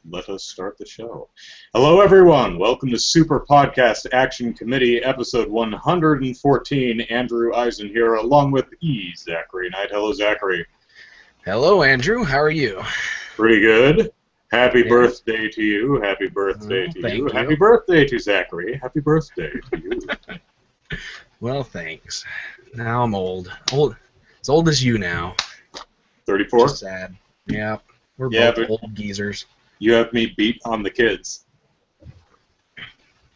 Let us start the show. Hello, everyone. Welcome to Super Podcast Action Committee, episode 114. Andrew Eisen here, along with Zachary Knight. Hello, Zachary. Hello, Andrew. How are you? Pretty good. Happy birthday to you. Happy birthday to you. Happy birthday to Zachary. Happy birthday to you. Well, thanks. Now I'm old. As old as you now. 34? Just sad. Yeah. We're both old geezers. You have me beat on the kids.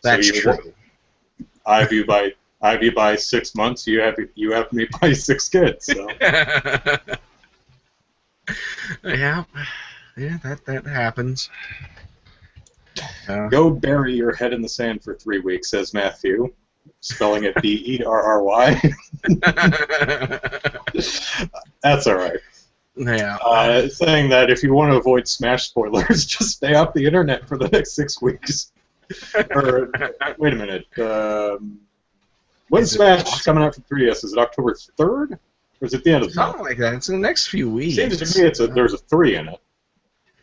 That's true. I have you by 6 months. You have me by 6 kids. So. Yeah, that happens. Go bury your head in the sand for 3 weeks, says Matthew, spelling it B-E-R-R-Y. That's all right. Yeah. Saying that if you want to avoid Smash spoilers, just stay off the internet for the next 6 weeks. Or wait a minute. When's Smash coming out for 3DS? Is it October 3rd? Or is it the end of the month? Something like that. It's in the next few weeks. Seems to me there's a 3 in it.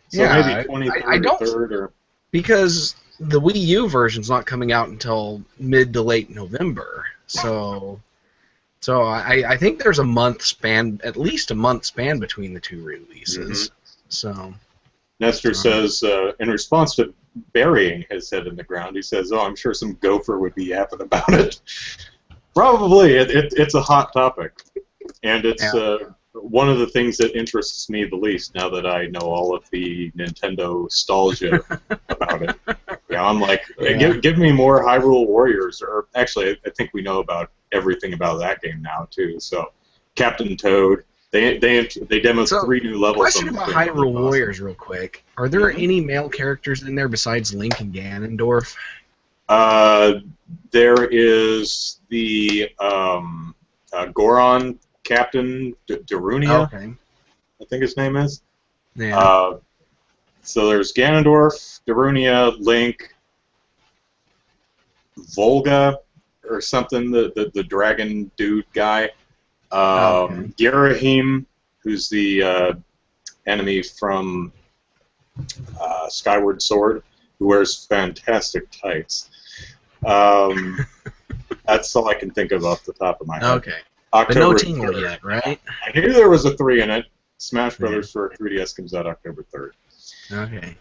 So yeah, maybe 23rd or 3rd or... Because the Wii U version's not coming out until mid to late November. So I think there's a month span, at least a month span between the two releases. Mm-hmm. So Nestor says, in response to burying his head in the ground, he says, "Oh, I'm sure some gopher would be yapping about it." Probably. It's a hot topic, and it's one of the things that interests me the least now that I know all of the Nintendo nostalgia about it. Yeah, I'm like, give me more Hyrule Warriors, or actually, I think we know about everything about that game now too. So, Captain Toad, they demoed 3 new levels. Question about Hyrule Warriors, real quick: are there any male characters in there besides Link and Ganondorf? There is the Goron Captain Darunia. Okay. I think his name is. Yeah. So there's Ganondorf, Darunia, Link, Volga, or something, the dragon dude guy. Girahim, who's the enemy from Skyward Sword, who wears fantastic tights. That's all I can think of off the top of my head. Okay. But no Tingle yet, right? I knew there was a 3 in it. Smash Brothers for 3DS comes out October 3rd. Okay.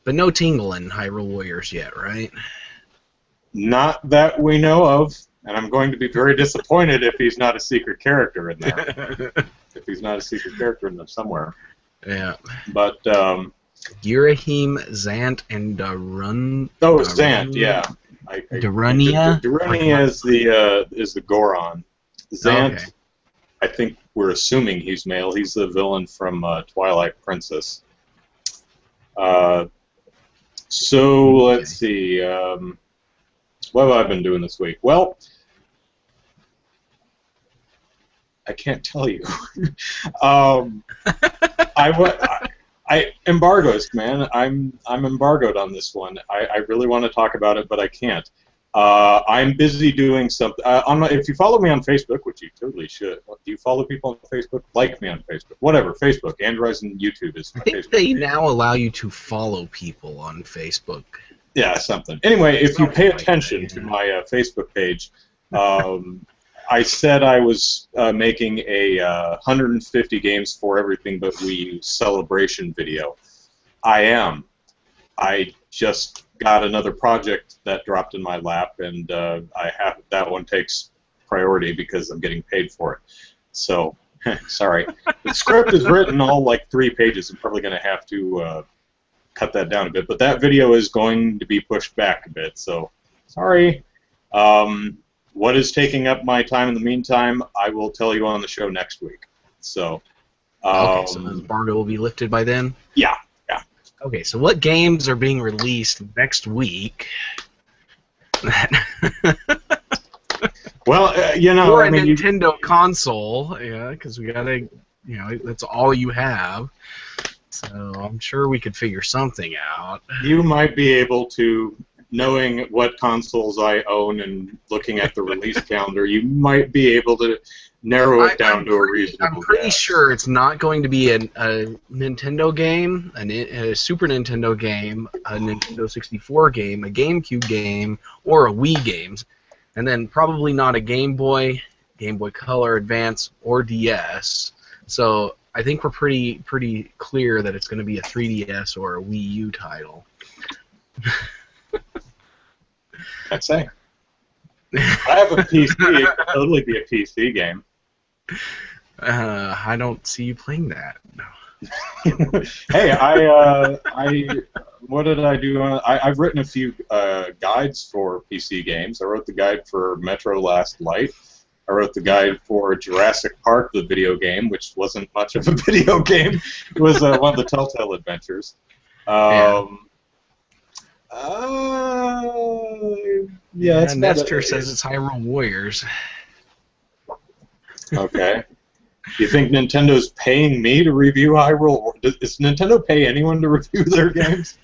But no Tingle in Hyrule Warriors yet, right? Not that we know of, and I'm going to be very disappointed if he's not a secret character in there. If he's not a secret character in there somewhere. Yeah. But, Girahim, Zant, and Darun... Oh, Zant, yeah. Darunia? Darunia is the Goron. Zant, I think we're assuming he's male. He's the villain from Twilight Princess. So, let's see. What have I been doing this week? Well, I can't tell you. Embargoes, man. I'm embargoed on this one. I really want to talk about it, but I can't. I'm busy doing something. If you follow me on Facebook, which you totally should. Do you follow people on Facebook? Like me on Facebook. Whatever. Facebook. Andrew Eisen YouTube is my Facebook. I think they now allow you to follow people on Facebook. Yeah, something. Anyway, if you pay attention to my Facebook page, I said I was making a 150 games for everything but Wii U celebration video. I am. I just got another project that dropped in my lap, and that one takes priority because I'm getting paid for it. So, sorry. The script is written all like 3 pages. I'm probably going to have to cut that down a bit, but that video is going to be pushed back a bit. So, sorry. What is taking up my time in the meantime, I will tell you on the show next week. So, okay, so the embargo will be lifted by then? Yeah. Okay, so what games are being released next week? Well, or a Nintendo console, because we gotta, that's all you have. So I'm sure we could figure something out. You might be able to, knowing what consoles I own and looking at the release calendar, you might be able to narrow it down to a I'm reasonable pretty guess. sure it's not going to be a Nintendo game, a Super Nintendo game, a Nintendo 64 game, a GameCube game, or a Wii games, and then probably not a Game Boy Color Advance, or DS. So I think we're pretty clear that it's going to be a 3DS or a Wii U title. I'd say. I have a PC. It could totally be a PC game. I don't see you playing that. No. Hey, what did I do? I've written a few guides for PC games. I wrote the guide for Metro Last Light. I wrote the guide for Jurassic Park, the video game, which wasn't much of a video game. It was one of the Telltale Adventures. Yeah, Nestor says it's Hyrule Warriors. Okay. You think Nintendo's paying me to review Hyrule? Does Nintendo pay anyone to review their games?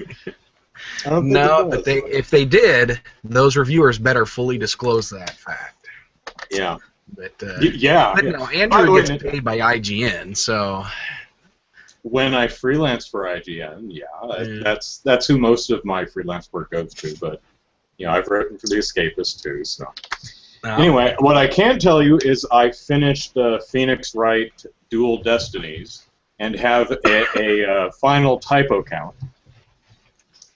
I don't think No, it does. but if they did, those reviewers better fully disclose that fact. Yeah. But Yeah. but Yeah. no, By the Andrew way, gets paid by IGN, so when I freelance for IGN, that's who most of my freelance work goes to. But I've written for The Escapist too. So anyway, what I can tell you is I finished Phoenix Wright Dual Destinies and have a final typo count,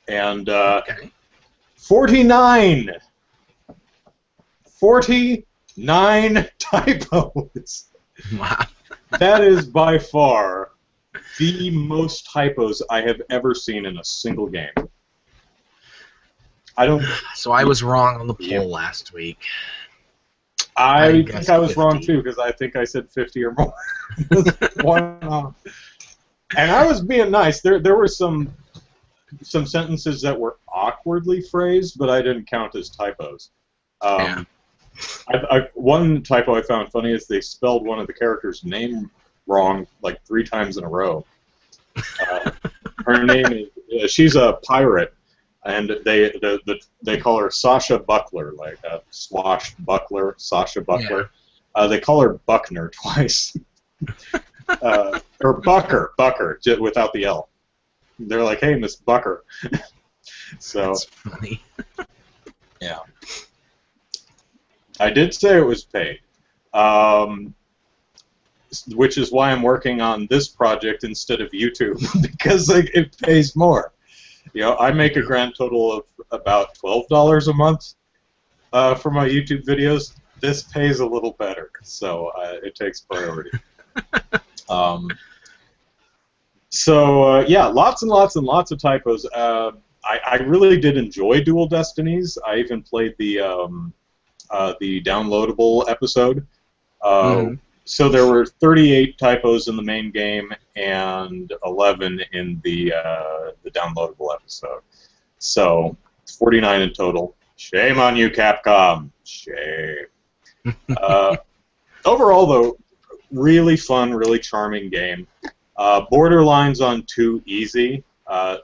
and 49 typos. Wow. That is by far the most typos I have ever seen in a single game. So I was wrong on the poll last week. I think I was 50. wrong too, because I think I said 50 or more. And I was being nice. There were some sentences that were awkwardly phrased, but I didn't count as typos. One typo I found funny is they spelled one of the characters' name wrong like 3 times in a row. Her name is she's a pirate, and they call her Sasha Buckler, like swashbuckler, Sasha Buckler. Yeah. They call her Buckner twice, or Bucker without the L. They're like, "Hey, Miss Bucker." So that's funny. Yeah. I did say it was paid, which is why I'm working on this project instead of YouTube, because it pays more. I make a grand total of about $12 a month for my YouTube videos. This pays a little better, so it takes priority. Yeah, lots and lots and lots of typos. I really did enjoy Dual Destinies. I even played the downloadable episode. So there were 38 typos in the main game and 11 in the downloadable episode. So 49 in total. Shame on you, Capcom. Shame. Overall, though, really fun, really charming game. Borderlines on too easy.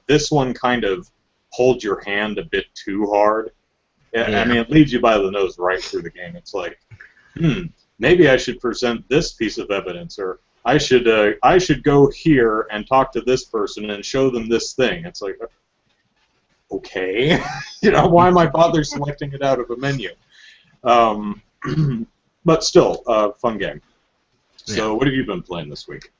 This one kind of holds your hand a bit too hard. I mean, it leads you by the nose right through the game. It's like, maybe I should present this piece of evidence, or I should go here and talk to this person and show them this thing. It's like, okay, why am I bother selecting it out of a menu? But still, fun game. So, what have you been playing this week?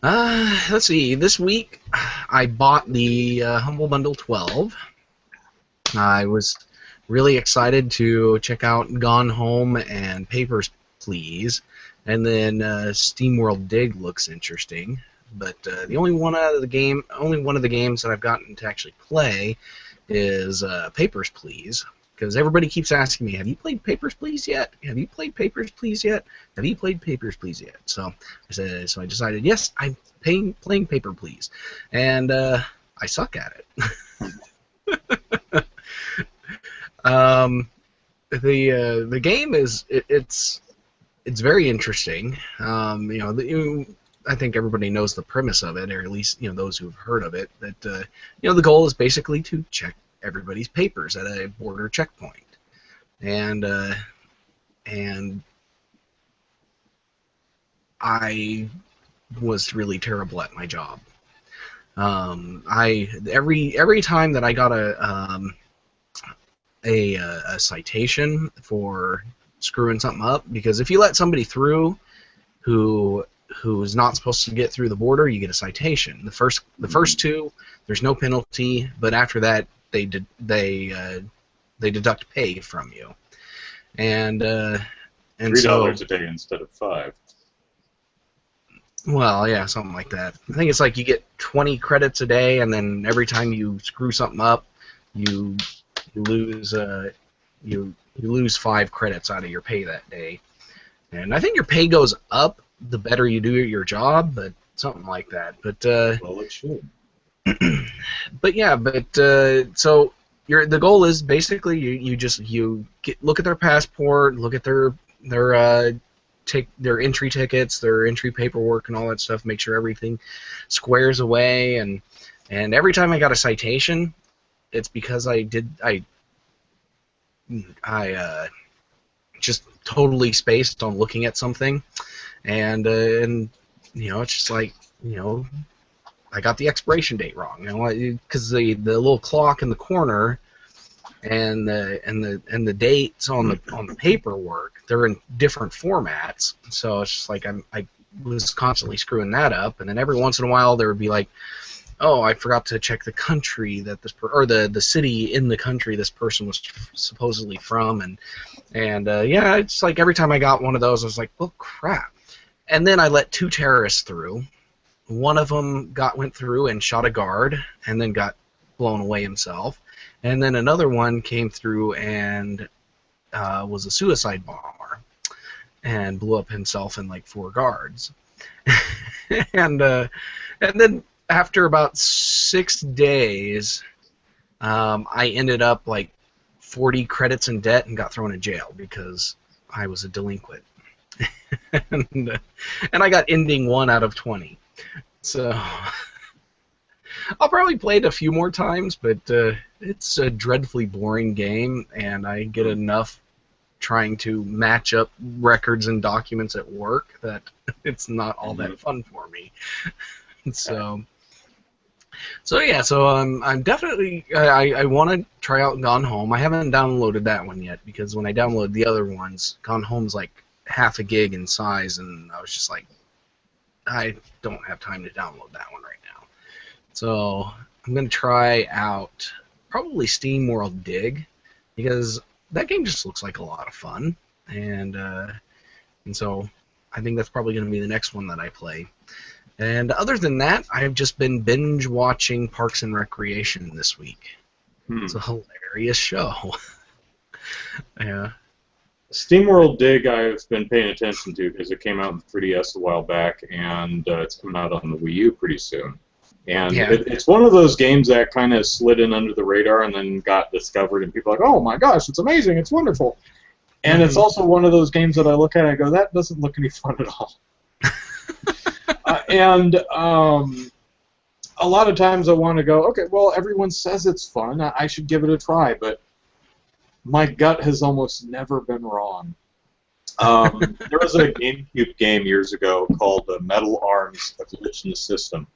Let's see. This week, I bought the Humble Bundle 12. I was really excited to check out Gone Home and Papers, Please, and then SteamWorld Dig looks interesting. But the only one of the games that I've gotten to actually play is Papers, Please, because everybody keeps asking me, "Have you played Papers, Please yet? Have you played Papers, Please yet? Have you played Papers, Please yet?" So I decided, yes, I'm playing Paper, Please, and I suck at it. The game is it's very interesting. I think everybody knows the premise of it, or at least those who have heard of it. That the goal is basically to check everybody's papers at a border checkpoint, and I was really terrible at my job. Every time that I got a citation for screwing something up, because if you let somebody through who's not supposed to get through the border, you get a citation. The first two, there's no penalty, but after that, they deduct pay from you, and $3 a day instead of $5. Well, yeah, something like that. I think it's like you get 20 credits a day, and then every time you screw something up, you lose you lose 5 credits out of your pay that day. And I think your pay goes up the better you do your job, but something like that. But well, it should. But yeah, so the goal is basically you look at their passport, look at their take their entry tickets, their entry paperwork, and all that stuff. Make sure everything squares away. And every time I got a citation, it's because I just totally spaced on looking at something, and it's just like I got the expiration date wrong, because the little clock in the corner and the dates on the paperwork, they're in different formats, so it's just like I was constantly screwing that up, and then every once in a while there would be like, oh, I forgot to check the country that or the city in the country this person was supposedly from, and yeah, it's like every time I got one of those, I was like, well, crap. And then I let 2 terrorists through. One of them went through and shot a guard, and then got blown away himself. And then another one came through and was a suicide bomber and blew up himself and like 4 guards. and then after about 6 days, I ended up like 40 credits in debt and got thrown in jail because I was a delinquent. and I got ending 1 out of 20. So I'll probably play it a few more times, but it's a dreadfully boring game, and I get enough trying to match up records and documents at work that it's not all that fun for me. So yeah, so I'm definitely I want to try out Gone Home. I haven't downloaded that one yet because when I downloaded the other ones, Gone Home's like half a gig in size, and I was just like, I don't have time to download that one right now. So I'm gonna try out probably Steam World Dig, because that game just looks like a lot of fun, and so I think that's probably gonna be the next one that I play. And other than that, I've just been binge watching Parks and Recreation this week. It's a hilarious show. Yeah. SteamWorld Dig I've been paying attention to because it came out in 3DS a while back, and it's coming out on the Wii U pretty soon. And yeah. It's one of those games that kind of slid in under the radar and then got discovered, and people are like, oh my gosh, it's amazing, it's wonderful. And it's also one of those games that I look at and I go, that doesn't look any fun at all. And a lot of times I want to go, okay, well, everyone says it's fun, I should give it a try, but my gut has almost never been wrong. There was a GameCube game years ago called Metal Arms: A Glitch in the System,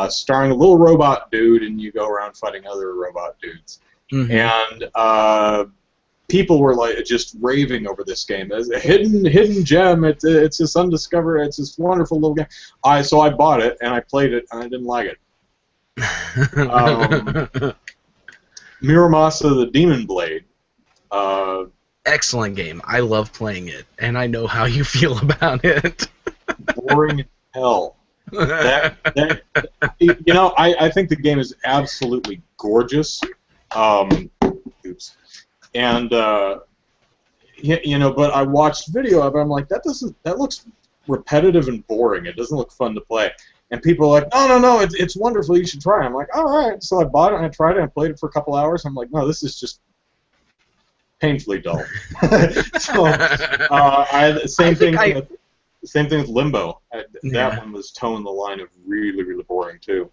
starring a little robot dude, and you go around fighting other robot dudes. And people were like just raving over this game as a hidden gem. It's this undiscovered. It's this wonderful little game. So I bought it and I played it and I didn't like it. Muramasa the Demon Blade. Excellent game. I love playing it, and I know how you feel about it. Boring as hell. I think the game is absolutely gorgeous. Oops. And but I watched video of it. I'm like, that looks repetitive and boring. It doesn't look fun to play. And people are like, no, it's wonderful. You should try it. I'm like, all right. So I bought it and I tried it and I played it for a couple hours. I'm like, no, this is just painfully dull. Same thing with Limbo. That one was towing the line of really, really boring too.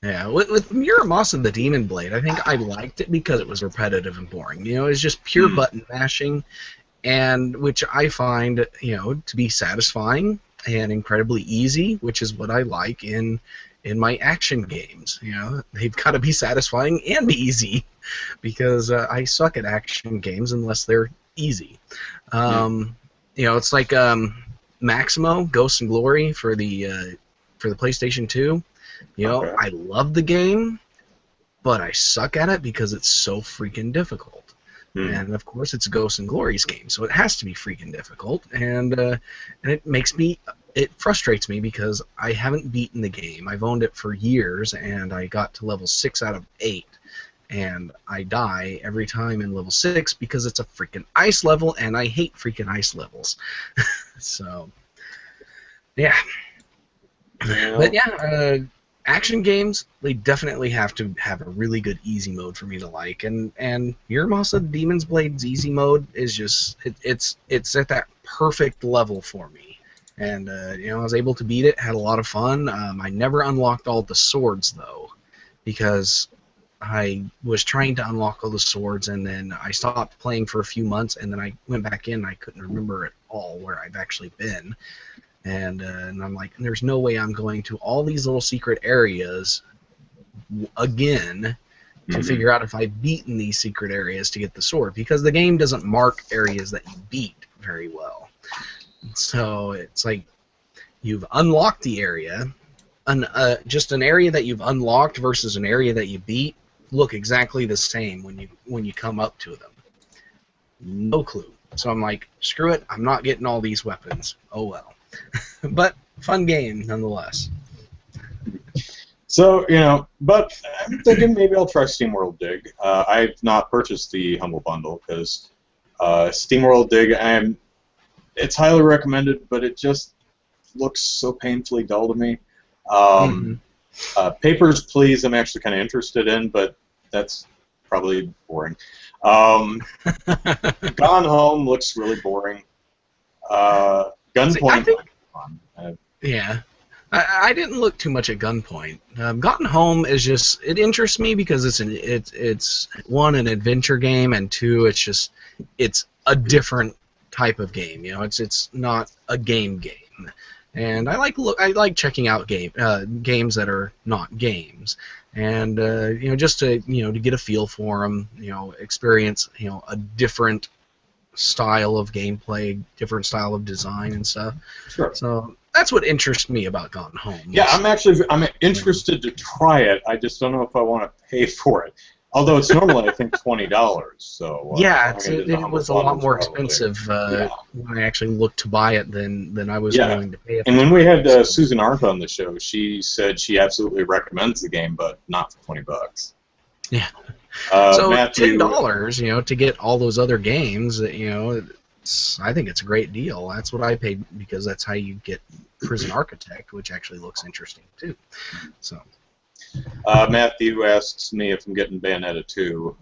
Yeah, with Muramasa the Demon Blade, I think I liked it because it was repetitive and boring. It was just pure button mashing, and which I find to be satisfying and incredibly easy, which is what I like in my action games. You know, they've got to be satisfying and easy, because I suck at action games unless they're easy. You know, it's like Maximo, Ghosts and Glory for the PlayStation 2. You know, Okay. I love the game, but I suck at it because it's so freaking difficult. And of course, it's Ghosts and Glory's game, so it has to be freaking difficult. And it frustrates me because I haven't beaten the game. I've owned it for years, and I got to level 6 out of 8, and I die every time in level 6 because it's a freaking ice level, and I hate freaking ice levels. So, yeah. But yeah, action games, they definitely have to have a really good easy mode for me to like, and Muramasa Demon's Blade's easy mode is just it's at that perfect level for me, and you know, I was able to beat it, had a lot of fun. I never unlocked all the swords though, because I was trying to unlock all the swords, and then I stopped playing for a few months, and then I went back in and I couldn't remember at all where I've actually been. And I'm like, there's no way I'm going to all these little secret areas again to figure out if I've beaten these secret areas to get the sword, because the game doesn't mark areas that you beat very well. So it's like you've unlocked the area, just an area that you've unlocked versus an area that you beat look exactly the same when you come up to them. No clue. So I'm like, screw it, I'm not getting all these weapons. Oh well. But fun game nonetheless. So, you know, but I'm thinking maybe I'll try SteamWorld Dig. I've not purchased the Humble Bundle because SteamWorld Dig, it's highly recommended, but it just looks so painfully dull to me. Papers, Please, I'm actually kind of interested in, but that's probably boring. Gone Home looks really boring. Gunpoint. Yeah. I didn't look too much at Gunpoint. Gotten Home is just, it interests me because it's one, an adventure game, and two, it's a different type of game. You know, it's not a game, and I like checking out games that are not games, and you know, just to get a feel for them, you know, experience a different style of gameplay, different style of design and stuff. Sure. So that's what interests me about Gone Home. Yeah, I'm interested to try it. I just don't know if I want to pay for it. Although it's normally, I think, $20. So yeah, it was a lot more expensive when I actually looked to buy it than I was willing to pay. And when we had Susan Arndt on the show, she said she absolutely recommends the game, but not for $20. Yeah. So Matthew, $10, to get all those other games, I think it's a great deal. That's what I paid, because that's how you get Prison Architect, which actually looks interesting too. So. Matthew asks me if I'm getting Bayonetta 2.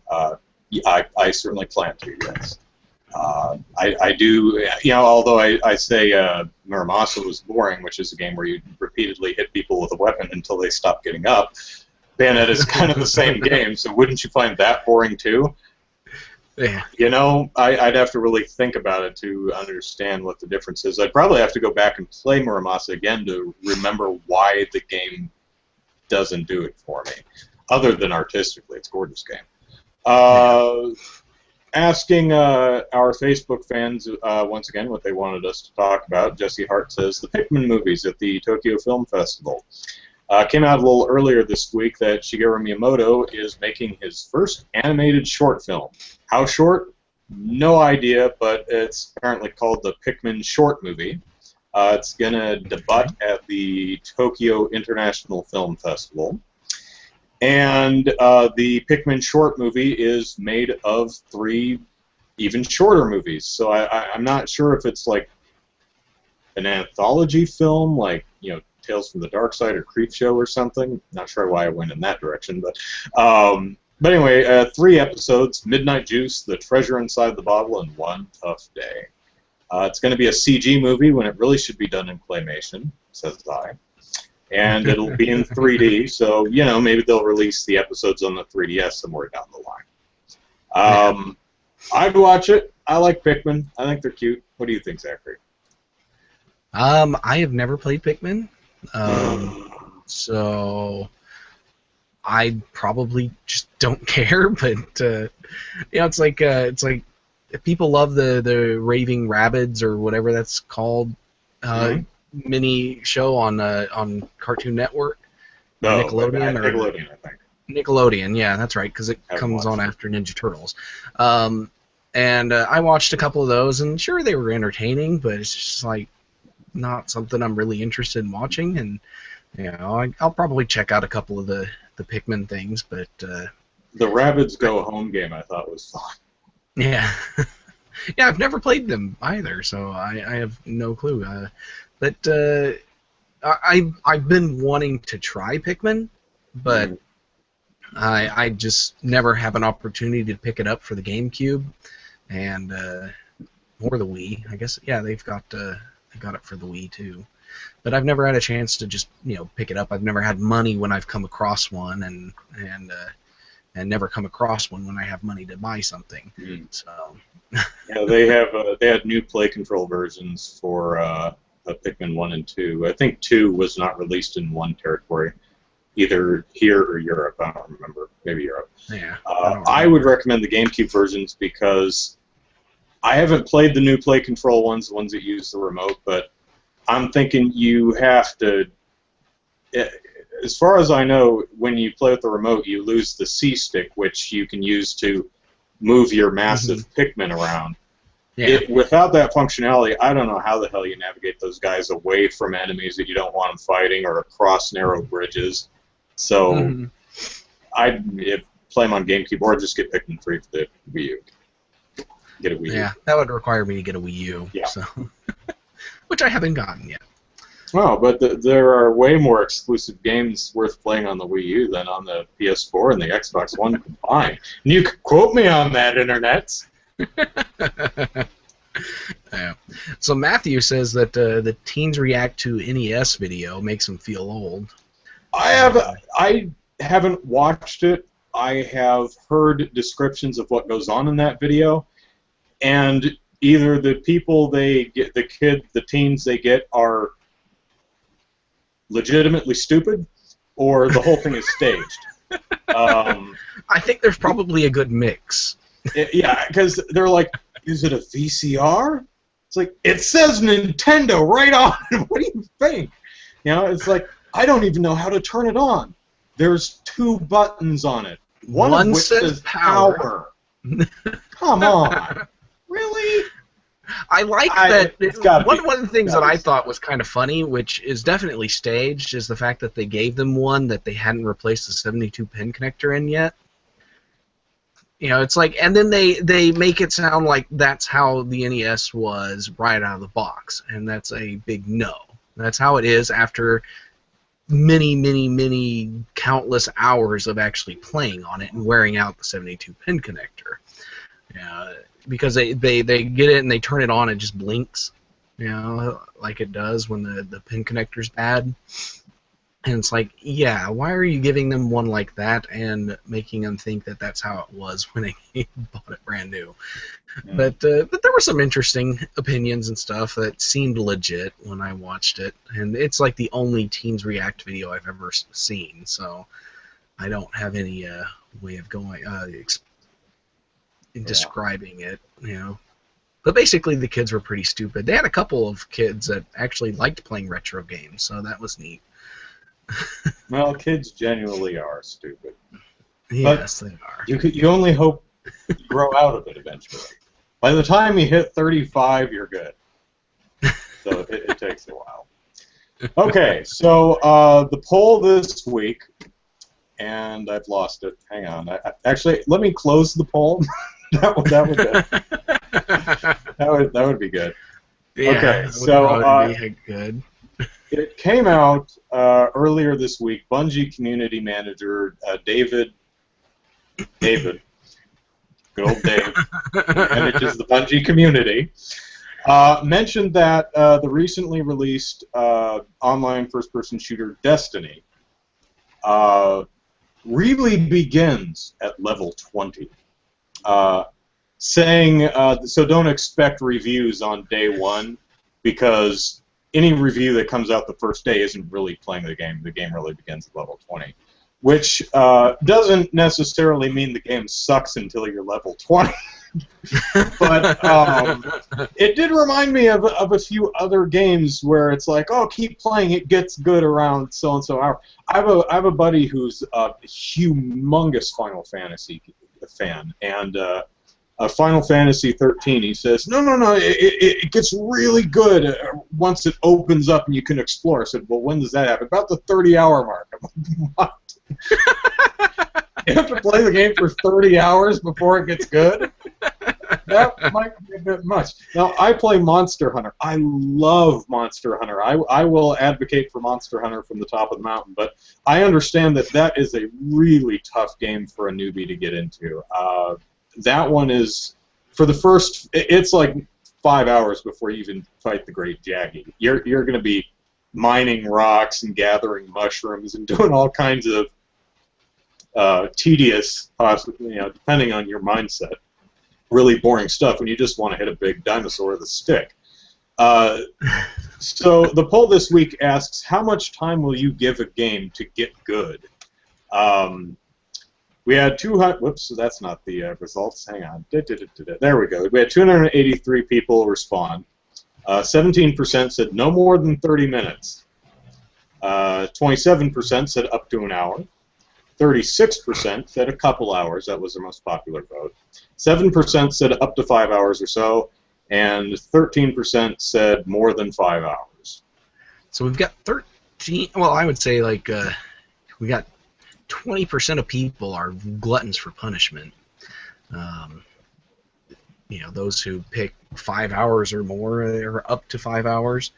I certainly plan to, yes. I do, although I say Muramasa was boring, which is a game where you repeatedly hit people with a weapon until they stop getting up. Bayonetta is kind of the same game, so wouldn't you find that boring too? Yeah. I'd have to really think about it to understand what the difference is. I'd probably have to go back and play Muramasa again to remember why the game doesn't do it for me, other than artistically. It's a gorgeous game. Asking our Facebook fans once again what they wanted us to talk about, Jesse Hart says, the Pikmin movies at the Tokyo Film Festival. Came out a little earlier this week that Shigeru Miyamoto is making his first animated short film. How short? No idea, but it's apparently called the Pikmin Short Movie. It's going to debut at the Tokyo International Film Festival. And the Pikmin Short Movie is made of 3 even shorter movies. So I'm not sure if it's like an anthology film, like, Tales from the Dark Side or Creepshow or something. Not sure why I went in that direction, but anyway, 3 episodes: Midnight Juice, The Treasure Inside the Bottle, and One Tough Day. It's going to be a CG movie when it really should be done in claymation, says I. And it'll be in 3D, so maybe they'll release the episodes on the 3DS somewhere down the line. I'd watch it. I like Pikmin. I think they're cute. What do you think, Zachary? I have never played Pikmin, so I probably just don't care. But it's like if people love the Raving Rabbids or whatever that's called mini show on Cartoon Network, or No, Nickelodeon, or Nickelodeon, I think. Nickelodeon. Yeah, that's right, because it comes on after Ninja Turtles. And I watched a couple of those, and sure, they were entertaining, but it's just like not something I'm really interested in watching. And I'll probably check out a couple of the Pikmin things, but the Rabbids Go Home game I thought was fun. Yeah, yeah, I've never played them either, so I have no clue. But I've been wanting to try Pikmin, but I just never have an opportunity to pick it up for the GameCube, and or the Wii. I guess they've got it for the Wii too. But I've never had a chance to just pick it up. I've never had money when I've come across one, and never come across one when I have money to buy something. So yeah, they had new play control versions for Pikmin 1 and 2. I think 2 was not released in one territory, either here or Europe. I don't remember. Maybe Europe. Yeah. I would recommend the GameCube versions because I haven't played the new play control ones, the ones that use the remote, but I'm thinking you have to. As far as I know, when you play with the remote, you lose the C stick, which you can use to move your massive Pikmin around. Yeah. Without that functionality, I don't know how the hell you navigate those guys away from enemies that you don't want them fighting or across narrow bridges. So I'd play them on GameCube or just get Pikmin 3 for the Wii U. Get a Wii U. Yeah, that would require me to get a Wii U. Yeah. So. Which I haven't gotten yet. Oh, but there are way more exclusive games worth playing on the Wii U than on the PS4 and the Xbox One combined. And you can quote me on that, Internet. Yeah. So Matthew says that the teens react to NES video makes them feel old. I haven't watched it. I have heard descriptions of what goes on in that video, and either the people they get, the teens they get are legitimately stupid, or the whole thing is staged. I think there's probably a good mix. Yeah, because they're like, is it a VCR? It's like, it says Nintendo right on it. What do you think? It's like, I don't even know how to turn it on. There's 2 buttons on it. One of which says power. Come on. Really? I like that. One of the things that I thought was kind of funny, which is definitely staged, is the fact that they gave them one that they hadn't replaced the 72-pin connector in yet. It's like, and then they make it sound like that's how the NES was right out of the box, and that's a big no. That's how it is after many, many, many countless hours of actually playing on it and wearing out the 72-pin connector. Because they get it and they turn it on, it just blinks, like it does when the pin connector's bad. And it's like, yeah, why are you giving them one like that and making them think that that's how it was when they bought it brand new? Yeah. But there were some interesting opinions and stuff that seemed legit when I watched it, and it's like the only Teens React video I've ever seen, so I don't have any way of going describing it, But basically, the kids were pretty stupid. They had a couple of kids that actually liked playing retro games, so that was neat. Well, kids genuinely are stupid. Yes, they are. You only hope you grow out of it eventually. By the time you hit 35, you're good. So it takes a while. Okay, so the poll this week, and I've lost it. Hang on. Actually, let me close the poll. that would be good. Yeah, okay, so be good. It came out earlier this week. Bungie community manager David, good old Dave, manages the Bungie community, mentioned that the recently released online first-person shooter Destiny really begins at level 20. Saying, so don't expect reviews on day 1 because any review that comes out the first day isn't really playing the game. The game really begins at level 20, which doesn't necessarily mean the game sucks until you're level 20. But it did remind me of a few other games where it's like, oh, keep playing, it gets good around so and so hour. I have a buddy who's a humongous Final Fantasy fan, and Final Fantasy 13. He says, no, it gets really good once it opens up and you can explore. I said, well, when does that happen? About the 30-hour mark. I'm like, what? You have to play the game for 30 hours before it gets good? That might be a bit much. Now, I play Monster Hunter. I love Monster Hunter. I will advocate for Monster Hunter from the top of the mountain, but I understand that that is a really tough game for a newbie to get into. That one is, for the first, it's like 5 hours before you even fight the Great Jaggy. You're going to be mining rocks and gathering mushrooms and doing all kinds of tedious, possibly, depending on your mindset, really boring stuff when you just want to hit a big dinosaur with a stick. So the poll this week asks, how much time will you give a game to get good? We had 200. Whoops, that's not the results. Hang on. There we go. We had 283 people respond. 17% said no more than 30 minutes. 27% said up to an hour. 36% said a couple hours. That was their most popular vote. 7% said up to 5 hours or so, and 13% said more than 5 hours. So we've got 13. Well, I would say like we got 20% of people are gluttons for punishment. Those who pick 5 hours or more, or up to 5 hours.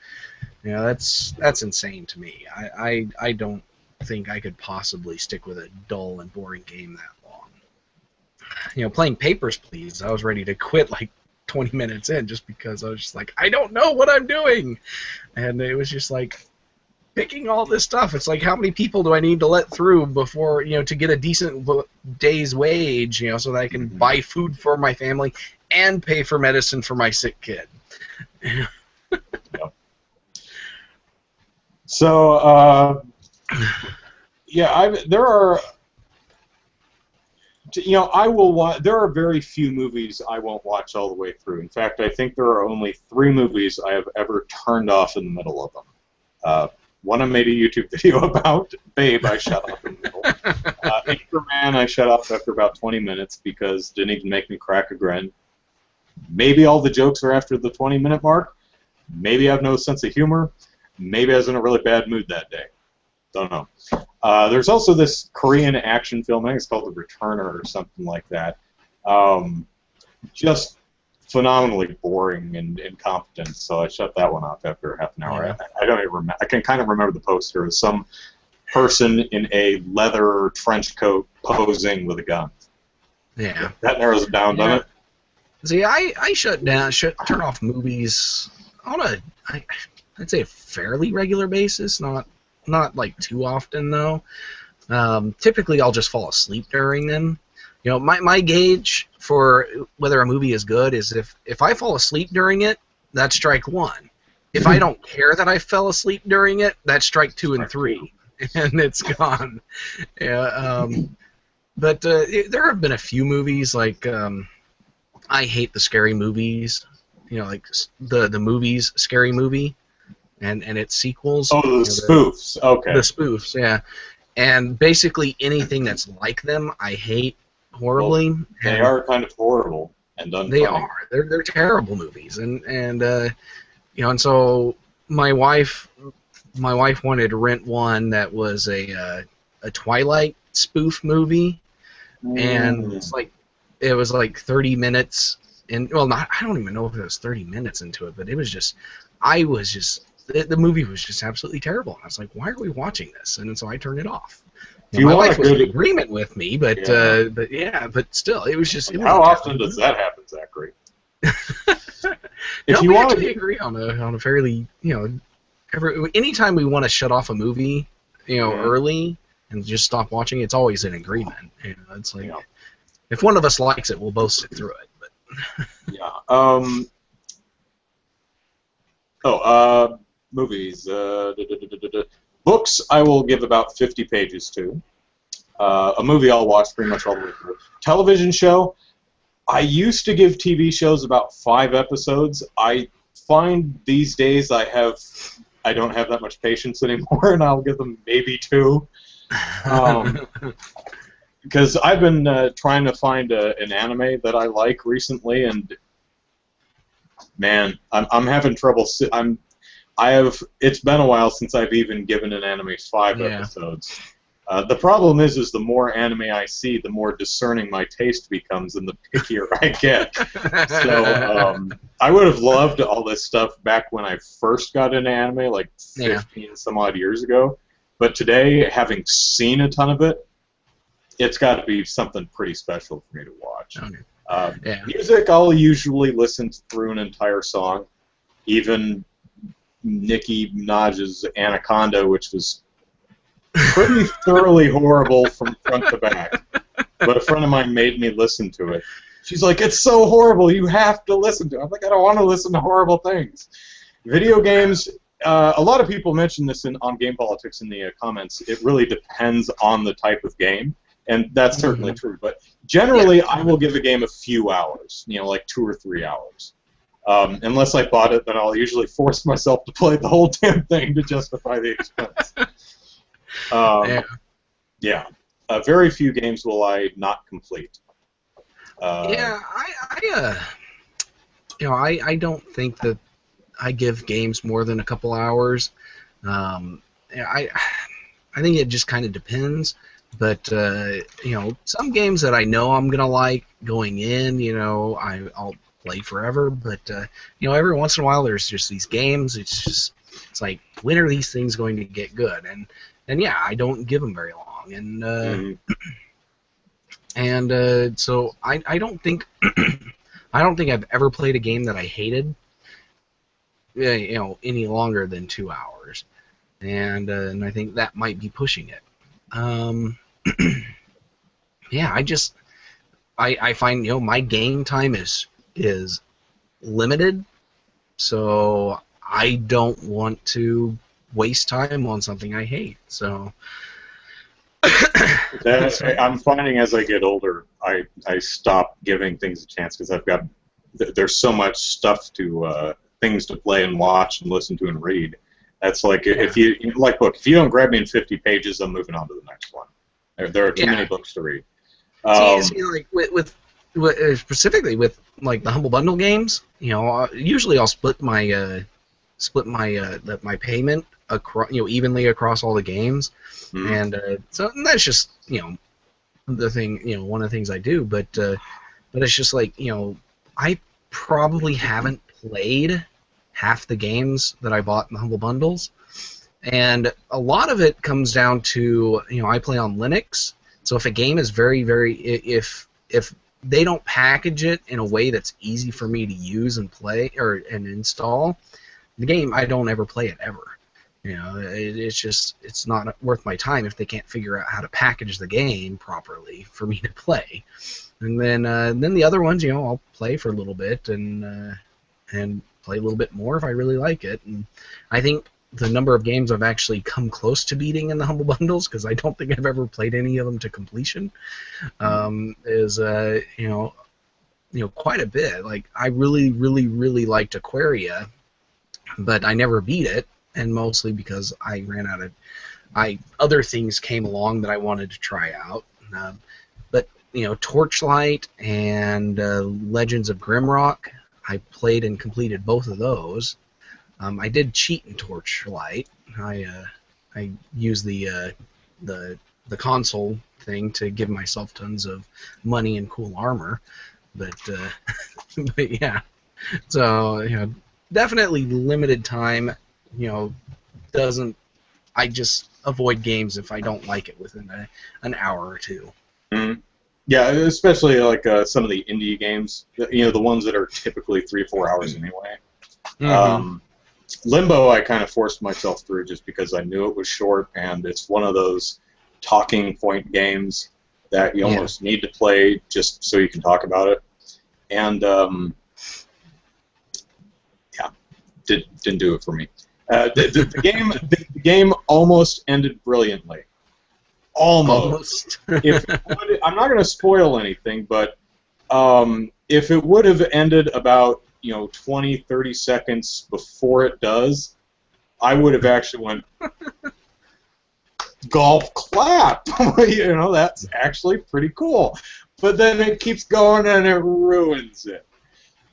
That's insane to me. I don't think I could possibly stick with a dull and boring game that long. Playing Papers, Please, I was ready to quit like 20 minutes in just because I was just like, I don't know what I'm doing. And it was just like picking all this stuff. It's like, how many people do I need to let through before, to get a decent day's wage, so that I can buy food for my family and pay for medicine for my sick kid. Yep. So, there are, I will watch. There are very few movies I won't watch all the way through. In fact, I think there are only 3 movies I have ever turned off in the middle of them. One I made a YouTube video about. Babe, I shut off in the middle. Anchorman, I shut off after about 20 minutes because it didn't even make me crack a grin. Maybe all the jokes are after the 20-minute mark. Maybe I have no sense of humor. Maybe I was in a really bad mood that day. Don't know. There's also this Korean action film, I think it's called The Returner or something like that. Just phenomenally boring and incompetent, so I shut that one off after half an hour. Yeah. I don't even remember. I can kind of remember the poster. It was some person in a leather trench coat posing with a gun. Yeah. That narrows it down, doesn't it? See, I turn off movies on I'd say a fairly regular basis, not like too often though. Typically, I'll just fall asleep during them. My gauge for whether a movie is good is if I fall asleep during it, that's strike 1. If I don't care that I fell asleep during it, that's strike 2 and 3, and it's gone. Yeah. But there have been a few movies like I hate the scary movies. Like the movies Scary Movie. And its sequels. Oh, the spoofs. Okay. The spoofs, yeah. And basically anything that's like them, I hate horribly. Well, they are kind of horrible and unfunny. They are. They're terrible movies, and so my wife wanted to rent one that was a Twilight spoof movie, and it was like 30 minutes. And I don't even know if it was 30 minutes into it, but it was just. The movie was just absolutely terrible. And I was like, why are we watching this? And so I turned it off. My wife was in agreement with me, but still, it was just... How often does that happen, Zachary? We actually agree on a fairly, anytime we want to shut off a movie, early and just stop watching, it's always an agreement. It's like, if one of us likes it, we'll both sit through it. But yeah. movies. Books, I will give about 50 pages to. A movie I'll watch pretty much all the way through. Television show, I used to give TV shows about 5 episodes. I find these days I don't have that much patience anymore, and I'll give them maybe 2. Because I've been trying to find an anime that I like recently, and man, I'm having trouble. It's been a while since I've even given an anime 5 episodes. The problem is the more anime I see, the more discerning my taste becomes, and the pickier I get. So I would have loved all this stuff back when I first got into anime, like 15 some odd years ago. But today, having seen a ton of it, it's got to be something pretty special for me to watch. Music, I'll usually listen through an entire song, even Nicki Minaj's Anaconda, which was pretty thoroughly horrible from front to back. But a friend of mine made me listen to it. She's like, it's so horrible, you have to listen to it. I'm like, I don't want to listen to horrible things. Video games, a lot of people mention this on Game Politics in the comments. It really depends on the type of game, and that's certainly true. But generally, I will give a game a few hours, like 2 or 3 hours. Unless I bought it, then I'll usually force myself to play the whole damn thing to justify the expense. Very few games will I not complete. I don't think that I give games more than a couple hours. I think it just kind of depends. But some games that I know I'm gonna like going in, I'll play forever. But every once in a while there's just these games. It's like, when are these things going to get good? And I don't give them very long. And so I don't think I've ever played a game that I hated, any longer than 2 hours. And I think that might be pushing it. I find my game time is limited, so I don't want to waste time on something I hate. So I'm finding as I get older, I stop giving things a chance because there's so much stuff things to play and watch and listen to and read. That's like if you don't grab me in 50 pages, I'm moving on to the next one. There are too many books to read. Like with specifically with like the Humble Bundle games, usually I'll split my my payment across, evenly across all the games, and so that's just the thing, one of the things I do. But it's just like I probably haven't played half the games that I bought in the Humble Bundles, and a lot of it comes down to I play on Linux, so if a game is very, very if they don't package it in a way that's easy for me to use and play and install the game, I don't ever play it ever. It's not worth my time if they can't figure out how to package the game properly for me to play. And then the other ones, I'll play for a little bit and play a little bit more if I really like it. And I think the number of games I've actually come close to beating in the Humble Bundles, because I don't think I've ever played any of them to completion, is quite a bit. Like, I really, really, really liked Aquaria, but I never beat it, and mostly because I ran out of other things came along that I wanted to try out. But Torchlight and Legends of Grimrock, I played and completed both of those. I did cheat in Torchlight. I used the console thing to give myself tons of money and cool armor, but yeah. So definitely limited time. I just avoid games if I don't like it within an hour or two. Mm-hmm. Yeah, especially like some of the indie games. The ones that are typically 3 or 4 hours anyway. Mm-hmm. Limbo, I kind of forced myself through just because I knew it was short, and it's one of those talking point games that you almost need to play just so you can talk about it. And didn't do it for me. The game almost ended brilliantly. Almost. If it would, I'm not going to spoil anything, but if it would have ended about 20, 30 seconds before it does, I would have actually went golf clap. That's actually pretty cool. But then it keeps going and it ruins it.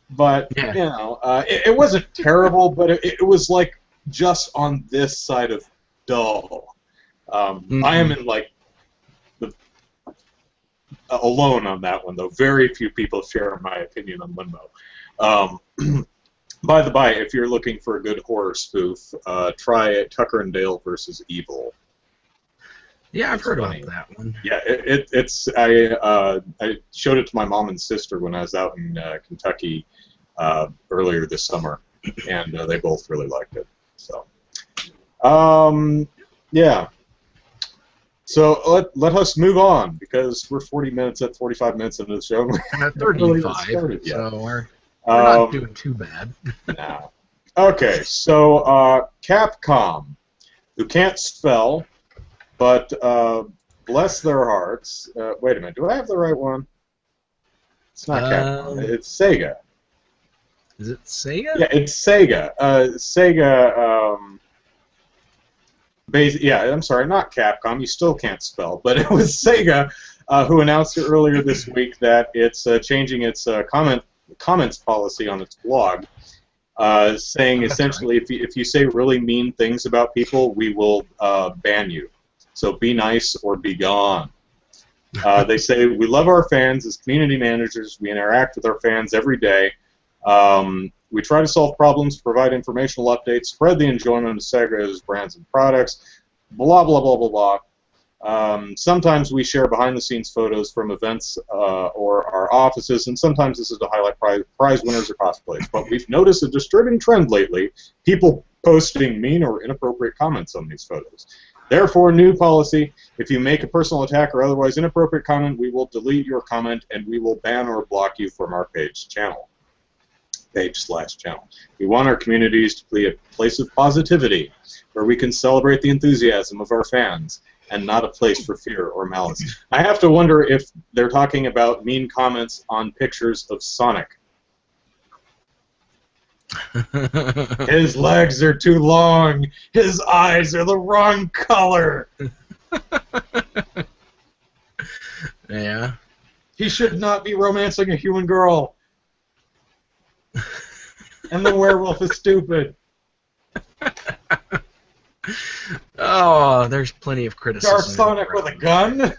But it wasn't terrible, but it was like just on this side of dull. I am in alone on that one, though. Very few people share my opinion on Limbo. By the by, if you're looking for a good horror spoof, try Tucker and Dale versus Evil. Yeah, I've heard about that one. Yeah, it's I showed it to my mom and sister when I was out in Kentucky earlier this summer, and they both really liked it. So, yeah. So let us move on, because we're 45 minutes into the show. At 35, so we're not doing too bad. No. Okay, so Capcom, who can't spell, but bless their hearts. Wait a minute, do I have the right one? It's not Capcom. It's Sega. Is it Sega? Yeah, it's Sega. Sega. I'm sorry, not Capcom. You still can't spell, but it was Sega who announced earlier this week that it's changing its comments policy on its blog, saying essentially if you say really mean things about people, we will ban you. So be nice or be gone. They say, we love our fans. As community managers, we interact with our fans every day. We try to solve problems, provide informational updates, spread the enjoyment of Sega's brands and products, blah, blah, blah, blah, blah. Sometimes we share behind-the-scenes photos from events or our offices, and sometimes this is to highlight prize winners or cosplays. But we've noticed a disturbing trend lately, people posting mean or inappropriate comments on these photos. Therefore, new policy, if you make a personal attack or otherwise inappropriate comment, we will delete your comment and we will ban or block you from our page/channel. We want our communities to be a place of positivity, where we can celebrate the enthusiasm of our fans, and not a place for fear or malice. I have to wonder if they're talking about mean comments on pictures of Sonic. His legs are too long. His eyes are the wrong color. Yeah. He should not be romancing a human girl. And the werewolf is stupid. Oh, there's plenty of criticism. Dark Sonic with a gun?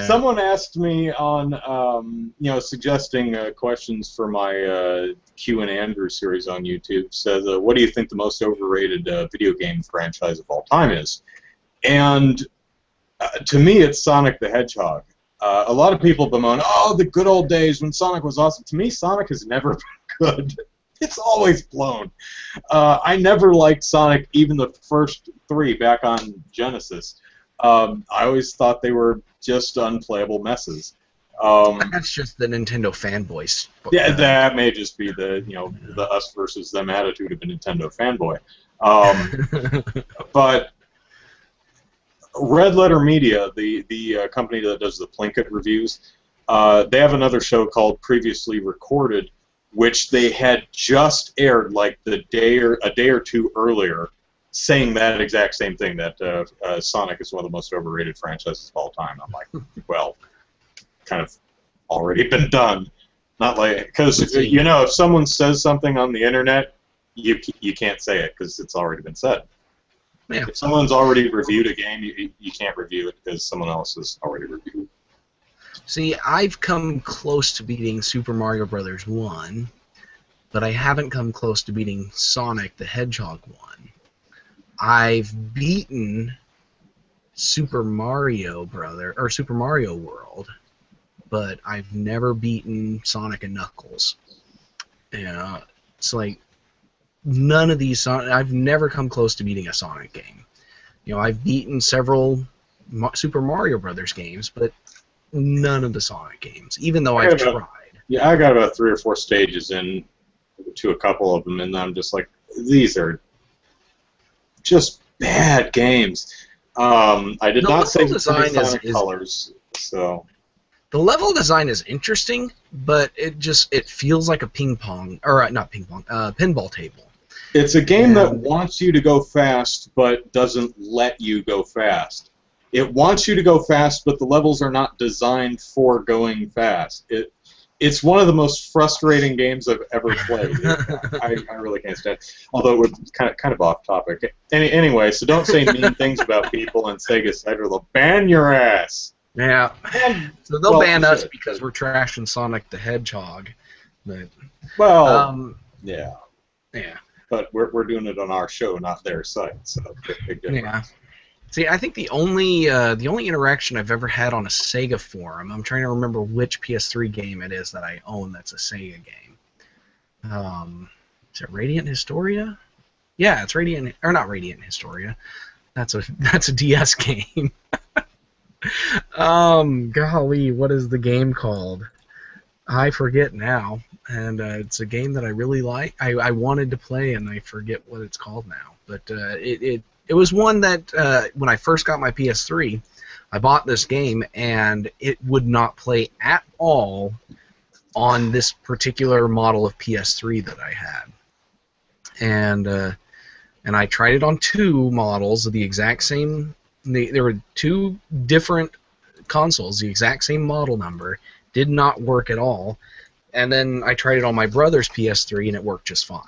Someone asked me on, suggesting questions for my Q and Andrew series on YouTube. Says, what do you think the most overrated video game franchise of all time is? And to me, it's Sonic the Hedgehog. A lot of people bemoan, oh, the good old days when Sonic was awesome. To me, Sonic has never been good. It's always blown. I never liked Sonic, even the first three back on Genesis. I always thought they were just unplayable messes. That's just the Nintendo fanboys. Yeah, that may just be the the us versus them attitude of a Nintendo fanboy. But Red Letter Media, the company that does the Plinkett reviews, they have another show called Previously Recorded, which they had just aired like a day or two earlier, saying that exact same thing, that Sonic is one of the most overrated franchises of all time. I'm like, well, kind of already been done. Not like, because if someone says something on the internet, you can't say it because it's already been said. Yeah. If someone's already reviewed a game, you can't review it because someone else has already reviewed it. See, I've come close to beating Super Mario Bros. 1, but I haven't come close to beating Sonic the Hedgehog 1. I've beaten Super Mario World, but I've never beaten Sonic and Knuckles. Yeah, it's like none of these I've never come close to beating a Sonic game. I've beaten several Super Mario Brothers games, but none of the Sonic games, even though I've tried. Yeah, I got about 3 or 4 stages in to a couple of them, and I'm just like, these are just bad games. I did not say design Sonic Colors, so. The level design is interesting, but it feels like a pinball table. It's a game that wants you to go fast, but doesn't let you go fast. It wants you to go fast, but the levels are not designed for going fast. It's one of the most frustrating games I've ever played. I really can't stand it. Although we're kind of off topic. Anyway, so don't say mean things about people on Sega side or they'll ban your ass. Yeah. So they'll ban us because we're trashing Sonic the Hedgehog. But yeah. Yeah. But we're doing it on our show, not their site. So big difference. Yeah. See, I think the only interaction I've ever had on a Sega forum, I'm trying to remember which PS3 game it is that I own that's a Sega game. Is it Radiant Historia? Yeah, it's Radiant, or not Radiant Historia. That's a DS game. Golly, what is the game called? I forget now, and it's a game that I really like. I wanted to play, and I forget what it's called now. But it was one that when I first got my PS3, I bought this game, and it would not play at all on this particular model of PS3 that I had. And I tried it on two models of the exact same. There were two different consoles, the exact same model number. Did not work at all. And then I tried it on my brother's PS3, and it worked just fine.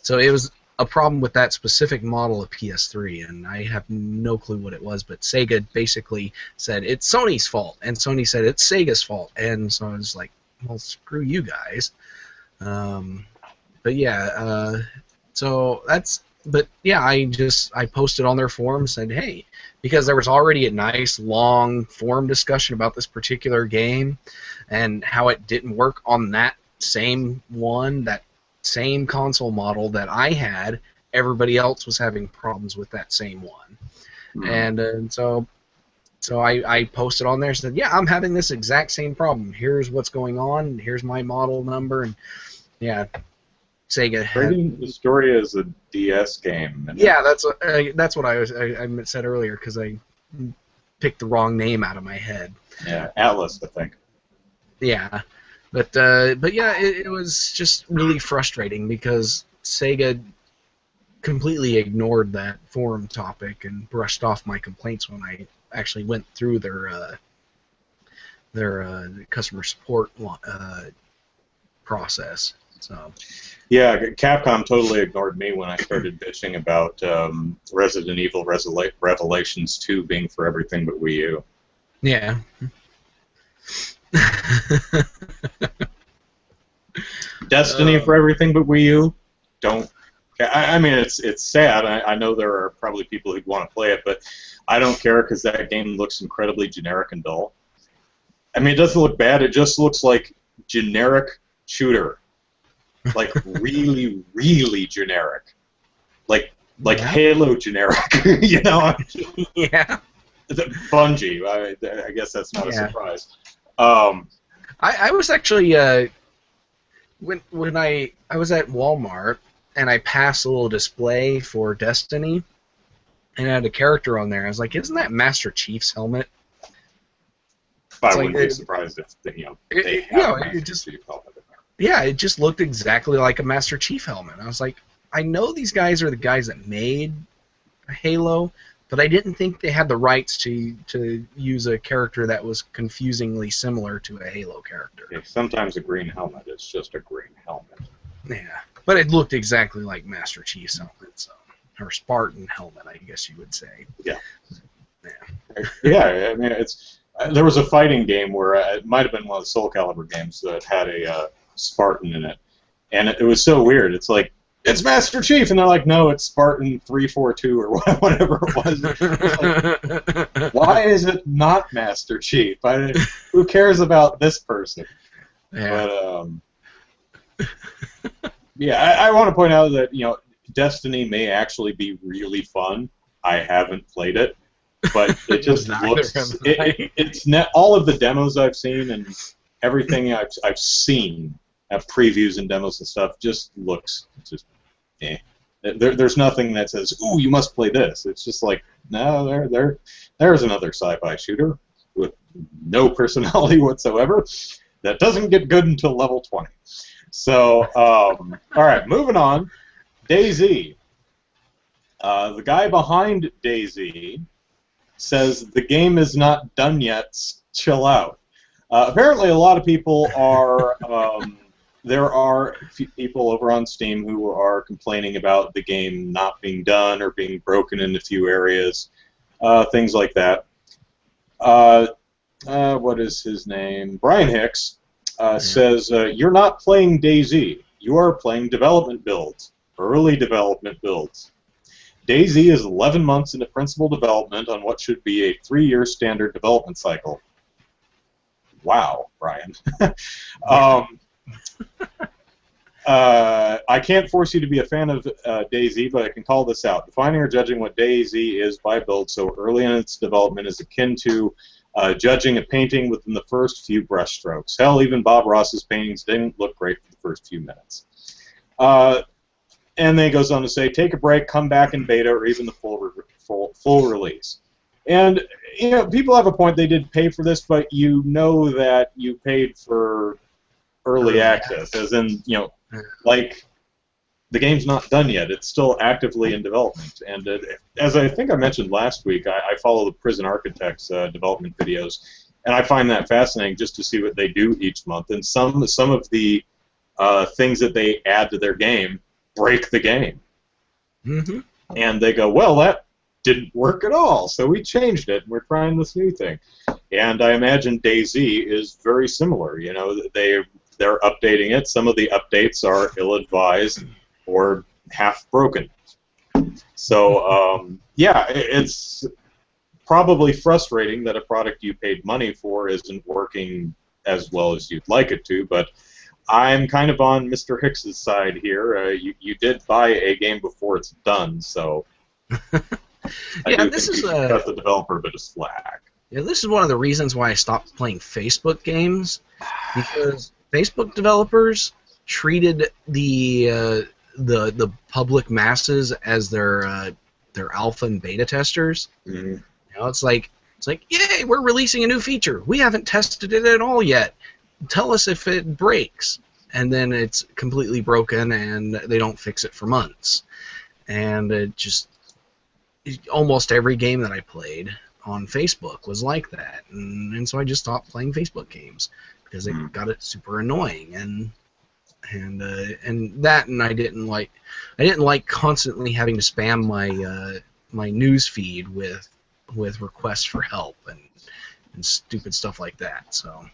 So it was a problem with that specific model of PS3, and I have no clue what it was, but Sega basically said it's Sony's fault, and Sony said it's Sega's fault, and so I was like, well, screw you guys. But yeah, so that's. But yeah, I posted on their forum and said, hey, because there was already a nice long forum discussion about this particular game and how it didn't work on that same console model that I had. Everybody else was having problems with that same one. Mm-hmm. And so I posted on there and said, yeah, I'm having this exact same problem. Here's what's going on. Here's my model number. And yeah, Sega. Radiant Historia is a DS game. Yeah, that's what I said earlier because I picked the wrong name out of my head. Yeah, Atlas, I think. Yeah, but yeah, it was just really frustrating because Sega completely ignored that forum topic and brushed off my complaints when I actually went through their customer support process. So. Yeah, Capcom totally ignored me when I started bitching about Resident Evil Revelations 2 being for everything but Wii U. Yeah. Destiny for everything but Wii U? Don't. I mean, it's sad. I know there are probably people who'd want to play it, but I don't care because that game looks incredibly generic and dull. I mean, it doesn't look bad. It just looks like generic shooter. Like really, really generic, like Halo generic, you know? Yeah. Bungie. I guess that's not a surprise. I was actually when I was at Walmart and I passed a little display for Destiny, and it had a character on there. I was like, "Isn't that Master Chief's helmet?" I wouldn't be surprised if they have a Master Chief helmet. Yeah, it just looked exactly like a Master Chief helmet. I was like, I know these guys are the guys that made Halo, but I didn't think they had the rights to use a character that was confusingly similar to a Halo character. Yeah, sometimes a green helmet is just a green helmet. Yeah, but it looked exactly like Master Chief's helmet, so, or Spartan helmet, I guess you would say. Yeah. Yeah, I mean, there was a fighting game where it might have been one of the Soul Calibur games that had a Spartan in it, and it was so weird. It's like, it's Master Chief, and they're like, no, it's Spartan 342 or whatever it was. Like, why is it not Master Chief? Who cares about this person? Yeah. But yeah, I want to point out that Destiny may actually be really fun. I haven't played it, but it just looks. It's all of the demos I've seen and everything I've seen have previews and demos and stuff, just looks just eh. There's nothing that says, "Ooh, you must play this." It's just like, no, there's another sci-fi shooter with no personality whatsoever that doesn't get good until level 20. So, all right, moving on. DayZ. The guy behind DayZ says the game is not done yet. Chill out. Apparently, a lot of people are. There are people over on Steam who are complaining about the game not being done or being broken in a few areas, things like that. What is his name? Brian Hicks says, you're not playing DayZ. You are playing development builds, early development builds. DayZ is 11 months into principal development on what should be a 3-year standard development cycle. Wow, Brian. I can't force you to be a fan of DayZ, but I can call this out. Defining or judging what DayZ is by build so early in its development is akin to judging a painting within the first few brushstrokes. Hell, even Bob Ross's paintings didn't look great for the first few minutes. And then he goes on to say, take a break, come back in beta, or even the full release. And, you know, people have a point. They did pay for this, but you know that you paid for early access, as in, you know, like, the game's not done yet. It's still actively in development. And as I think I mentioned last week, I follow the Prison Architects development videos, and I find that fascinating just to see what they do each month. And some of the things that they add to their game break the game. Mm-hmm. And they go, well, that didn't work at all, so we changed it, and we're trying this new thing. And I imagine DayZ is very similar. You know, they're updating it. Some of the updates are ill-advised or half-broken. So, yeah, it's probably frustrating that a product you paid money for isn't working as well as you'd like it to, but I'm kind of on Mr. Hicks's side here. You did buy a game before it's done, so yeah, this is cut the developer a bit of slack. Yeah, this is one of the reasons why I stopped playing Facebook games, because Facebook developers treated the public masses as their alpha and beta testers. Mm-hmm. You know, it's like, yay, we're releasing a new feature. We haven't tested it at all yet. Tell us if it breaks, and then it's completely broken, and they don't fix it for months. And almost every game that I played on Facebook was like that, and so I just stopped playing Facebook games because it got it super annoying, and I didn't like constantly having to spam my news feed with requests for help and stupid stuff like that. So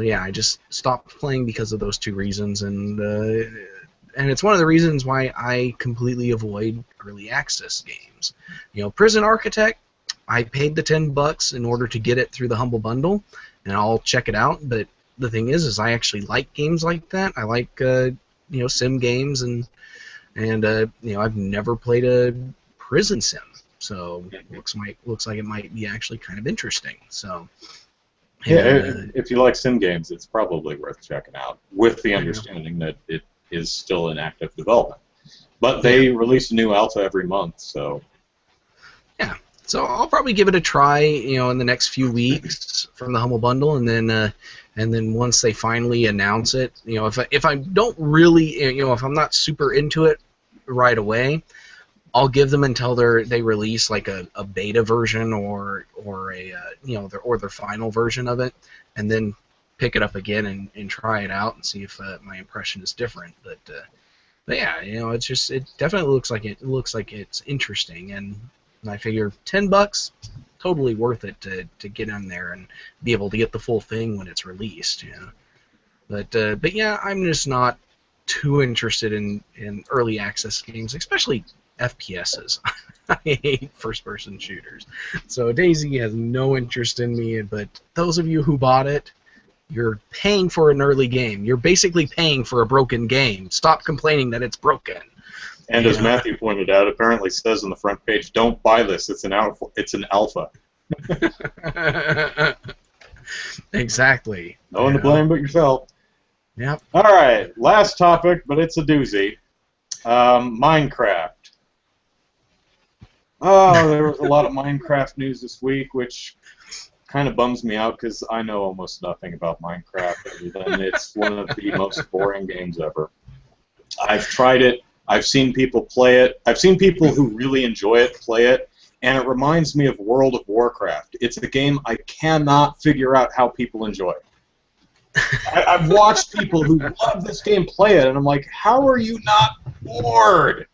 yeah, I just stopped playing because of those two reasons, and it's one of the reasons why I completely avoid early access games. You know, Prison Architect, I paid the $10 in order to get it through the Humble Bundle, and I'll check it out. But the thing is I actually like games like that. I like sim games, and I've never played a prison sim, so looks like it might be actually kind of interesting. So. Yeah, if you like sim games, it's probably worth checking out, with the understanding that it is still in active development. But they release a new alpha every month, so... Yeah, so I'll probably give it a try, in the next few weeks from the Humble Bundle, and then once they finally announce it, if I don't really, if I'm not super into it right away, I'll give them until they release like a beta version or their final version of it, and then pick it up again and try it out and see if my impression is different. But yeah, it definitely looks like it's interesting, and I figure $10, totally worth it to get in there and be able to get the full thing when it's released. But yeah, I'm just not too interested in early access games, especially FPSs. I hate first-person shooters. So DayZ has no interest in me, but those of you who bought it, you're paying for an early game. You're basically paying for a broken game. Stop complaining that it's broken. And as Matthew pointed out, apparently says on the front page, don't buy this, it's an alpha. It's an alpha. Exactly. No one to blame but yourself. Yep. All right, last topic, but it's a doozy. Minecraft. Oh, there was a lot of Minecraft news this week, which kind of bums me out because I know almost nothing about Minecraft other than it's one of the most boring games ever. I've tried it. I've seen people play it. I've seen people who really enjoy it play it, and it reminds me of World of Warcraft. It's a game I cannot figure out how people enjoy. I've watched people who love this game play it, and I'm like, how are you not bored?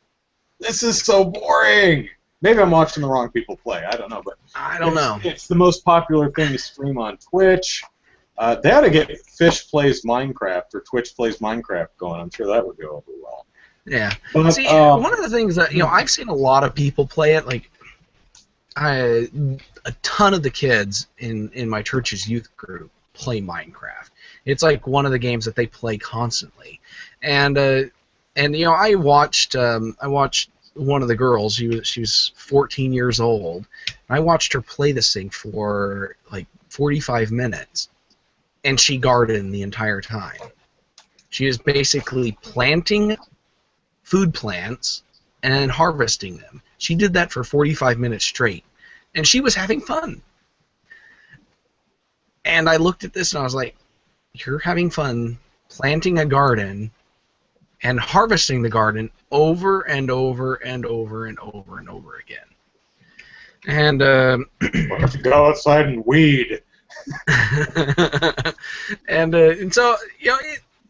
This is so boring. Maybe I'm watching the wrong people play. I don't know, but I don't know. It's the most popular thing to stream on Twitch. They ought to get Fish Plays Minecraft or Twitch Plays Minecraft going. I'm sure that would go over well. Yeah. But, See, one of the things that I've seen a lot of people play it. Like, a ton of the kids in my church's youth group play Minecraft. It's like one of the games that they play constantly, and I watched one of the girls. She was 14 years old. And I watched her play this thing for like 45 minutes, and she gardened the entire time. She is basically planting food plants and harvesting them. She did that for 45 minutes straight, and she was having fun. And I looked at this and I was like, you're having fun planting a garden and harvesting the garden over and over and over and over and over again. And why don't you go outside and weed? and so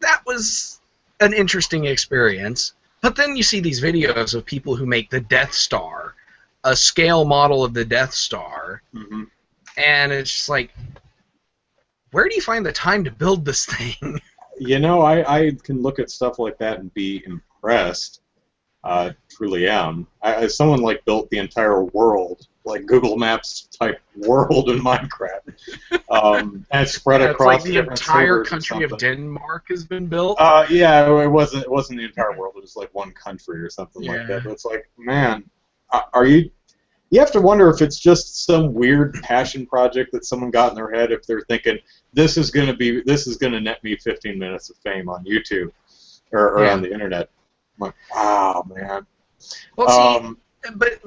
that was an interesting experience. But then you see these videos of people who make the Death Star, a scale model of the Death Star, and it's just like, where do you find the time to build this thing? I can look at stuff like that and be impressed. Truly am. Someone built the entire world, like Google Maps type world in Minecraft, and it's spread across the entire country of Denmark has been built. It wasn't the entire world. It was like one country or something like that. But it's like, man, are you? You have to wonder if it's just some weird passion project that someone got in their head. If they're thinking this is going to net me 15 minutes of fame on YouTube or on the internet. I'm like, wow, man. Well, see, but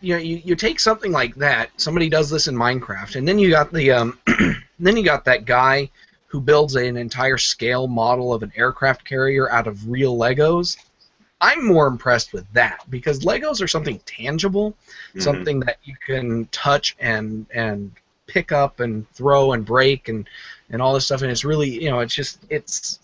you take something like that. Somebody does this in Minecraft, and then you got that guy who builds an entire scale model of an aircraft carrier out of real Legos. I'm more impressed with that because Legos are something tangible, something that you can touch and pick up and throw and break and all this stuff, and it's really it's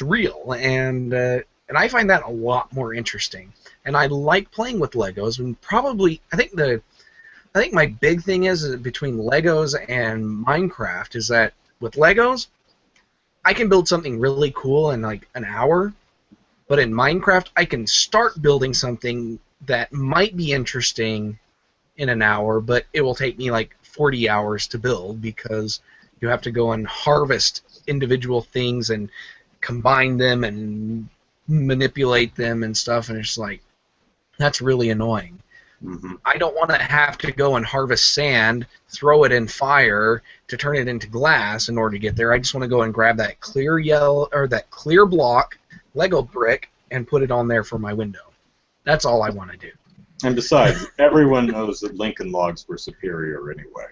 real, and I find that a lot more interesting, and I like playing with Legos, and probably I think my big thing is between Legos and Minecraft is that with Legos I can build something really cool in like an hour. But in Minecraft, I can start building something that might be interesting in an hour, but it will take me like 40 hours to build because you have to go and harvest individual things and combine them and manipulate them and stuff, and it's like, that's really annoying. I don't want to have to go and harvest sand, throw it in fire to turn it into glass in order to get there. I just want to go and grab that clear yellow or that clear block Lego brick and put it on there for my window. That's all I want to do. And besides, everyone knows that Lincoln Logs were superior anyway.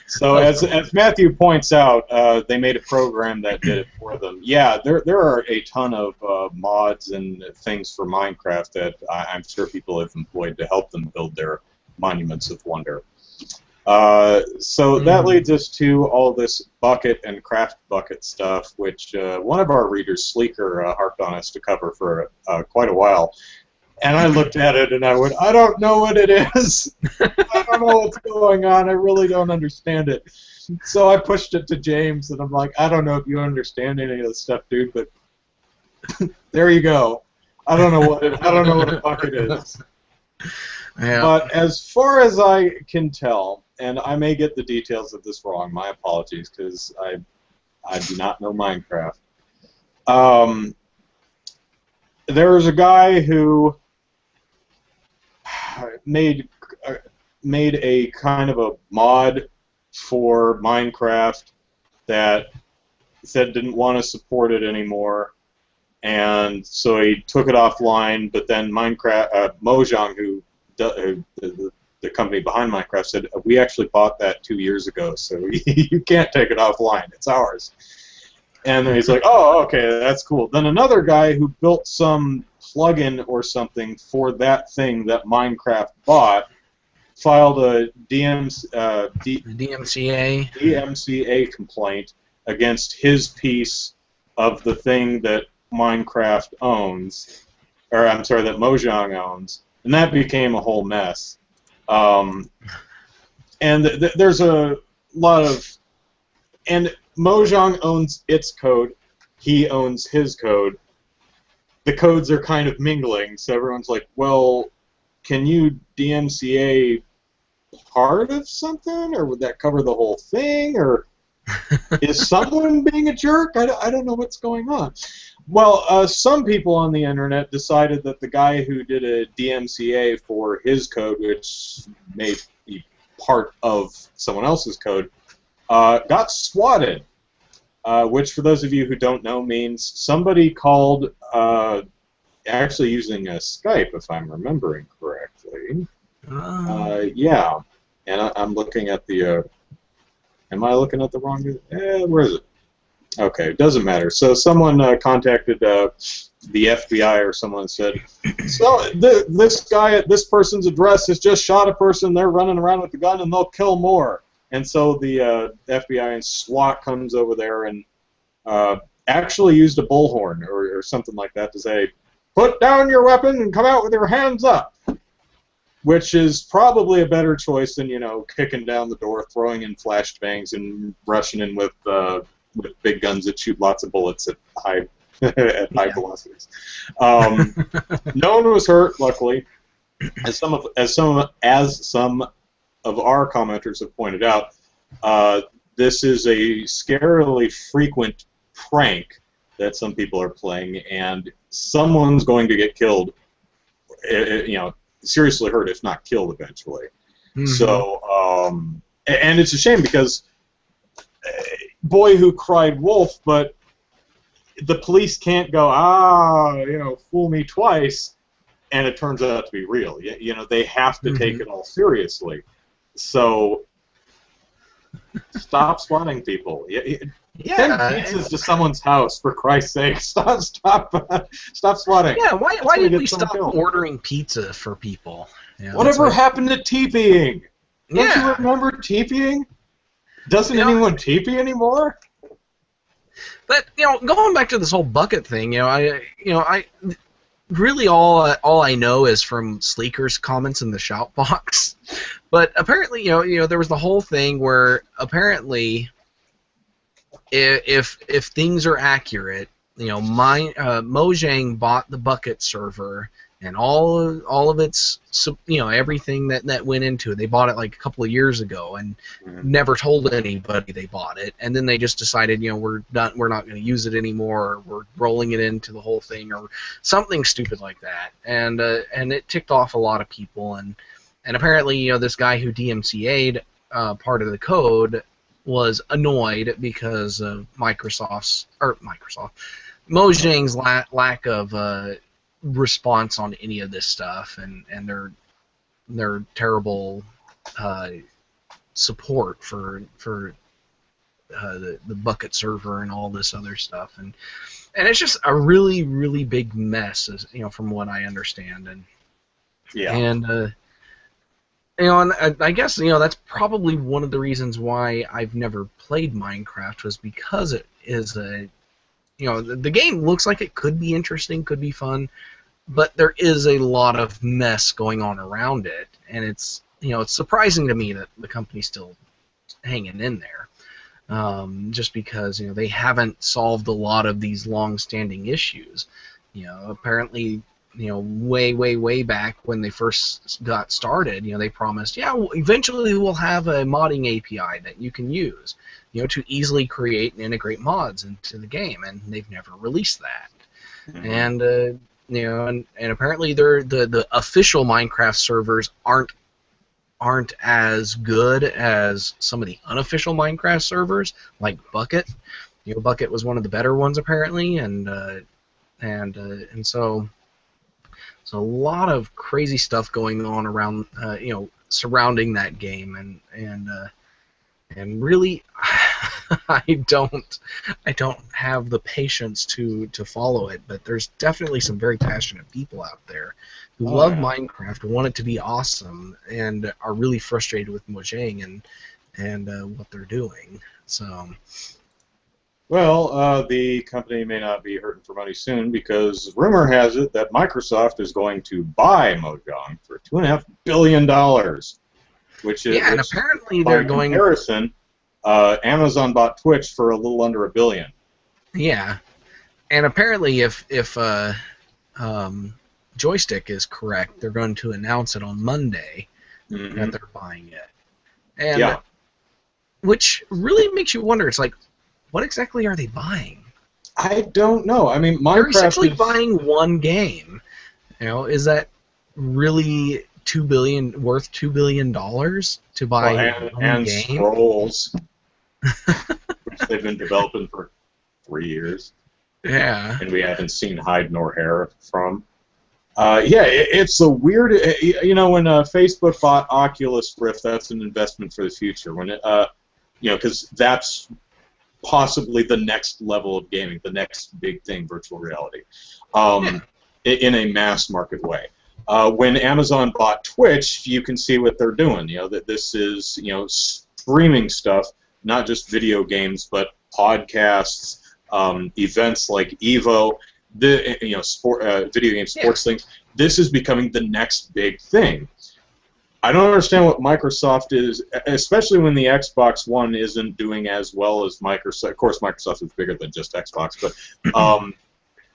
So as Matthew points out, they made a program that did it for them. Yeah, there are a ton of mods and things for Minecraft that I'm sure people have employed to help them build their monuments of wonder. So that leads us to all this Bukkit and CraftBukkit stuff, which one of our readers, Sleeker, harped on us to cover for quite a while. And I looked at it and I went, I don't know what it is. I don't know what's going on. I really don't understand it. So I pushed it to James and I'm like, I don't know if you understand any of this stuff, dude, but there you go. I don't know what a bucket is. Yeah. But as far as I can tell, and I may get the details of this wrong, my apologies, because I do not know Minecraft. There was a guy who made a kind of a mod for Minecraft that said didn't want to support it anymore, and so he took it offline. But then Mojang, the company behind Minecraft, said we actually bought that 2 years ago, so you can't take it offline. It's ours. And then he's like, oh, okay, that's cool. Then another guy who built some plugin or something for that thing that Minecraft bought filed a DMCA complaint against his piece of the thing that Minecraft owns, or I'm sorry, that Mojang owns, and that became a whole mess. And there's a lot of, and Mojang owns its code, he owns his code. The codes are kind of mingling, so everyone's like, well, can you DMCA part of something, or would that cover the whole thing, or is someone being a jerk? I don't know what's going on. Well, some people on the internet decided that the guy who did a DMCA for his code, which may be part of someone else's code, got swatted, which for those of you who don't know means somebody called, actually using a Skype, if I'm remembering correctly. Yeah, and I'm looking at the, am I looking at the wrong, where is it? Okay, it doesn't matter. So someone contacted the FBI or someone said, so this guy at this person's address has just shot a person, they're running around with a gun and they'll kill more. And so the FBI and SWAT comes over there and actually used a bullhorn or something like that to say, put down your weapon and come out with your hands up. Which is probably a better choice than, you know, kicking down the door, throwing in flashbangs, and rushing in with big guns that shoot lots of bullets at high velocities. No one was hurt, luckily, as some of our commenters have pointed out. This is a scarily frequent prank that some people are playing, and someone's going to get killed. You know, seriously hurt, if not killed, eventually. Mm-hmm. So, and it's a shame because, boy who cried wolf, but the police can't go, you know, fool me twice, and it turns out to be real. You know, they have to take it all seriously. So, stop swatting people. Send pizzas to someone's house, for Christ's sake. Stop swatting. Yeah, why did we stop ordering pizza for people? You know, whatever happened to TPing? Don't you remember TPing? Doesn't anyone TP anymore? But, you know, going back to this whole bucket thing, I really all I know is from Sleeker's comments in the shout box. But apparently, you know, there was the whole thing where apparently, if things are accurate, you know, Mojang bought the Bukkit server and all of its, you know, everything that went into it. They bought it like a couple of years ago and never told anybody they bought it. And then they just decided, you know, we're not going to use it anymore. Or we're rolling it into the whole thing or something stupid like that. And it ticked off a lot of people. And apparently, you know, this guy who DMCA'd part of the code was annoyed because of Mojang's lack of response on any of this stuff and their terrible support for the Bukkit server and all this other stuff, and it's just a really, really big mess, as you know, from what I understand. And yeah, and you know, and I guess, you know, that's probably one of the reasons why I've never played Minecraft, was because it is a, you know, the game looks like it could be interesting, could be fun, but there is a lot of mess going on around it, and it's, you know, it's surprising to me that the company's still hanging in there, just because, you know, they haven't solved a lot of these long-standing issues. You know, apparently, you know, way back when they first got started, you know, they promised, yeah, eventually we'll have a modding API that you can use, you know, to easily create and integrate mods into the game, and they've never released that. Mm-hmm. And you know, and apparently the official Minecraft servers aren't as good as some of the unofficial Minecraft servers, like Bukkit. Bukkit was one of the better ones apparently, and so a lot of crazy stuff going on around surrounding that game, and really I don't have the patience to follow it, but there's definitely some very passionate people out there who love Minecraft, want it to be awesome, and are really frustrated with Mojang and what they're doing. So, well, the company may not be hurting for money soon, because rumor has it that Microsoft is going to buy Mojang for $2.5 billion, which is, and apparently by they're going. comparison, Amazon bought Twitch for a little under $1 billion. Yeah, and apparently if Joystick is correct, they're going to announce it on Monday that they're buying it, and which really makes you wonder. It's like, what exactly are they buying? I don't know. I mean, Minecraft They're essentially buying one game. Is that really worth $2 billion to buy one game? Scrolls, which they've been developing for 3 years. Yeah. And we haven't seen hide nor hair from. It's a weird. When Facebook bought Oculus Rift, that's an investment for the future. When it, because that's possibly the next level of gaming, the next big thing, virtual reality, in a mass market way. When Amazon bought Twitch, you can see what they're doing. That this is streaming stuff, not just video games, but podcasts, events like Evo, video game sports things. This is becoming the next big thing. I don't understand what Microsoft is, especially when the Xbox One isn't doing as well as Microsoft. Of course, Microsoft is bigger than just Xbox, but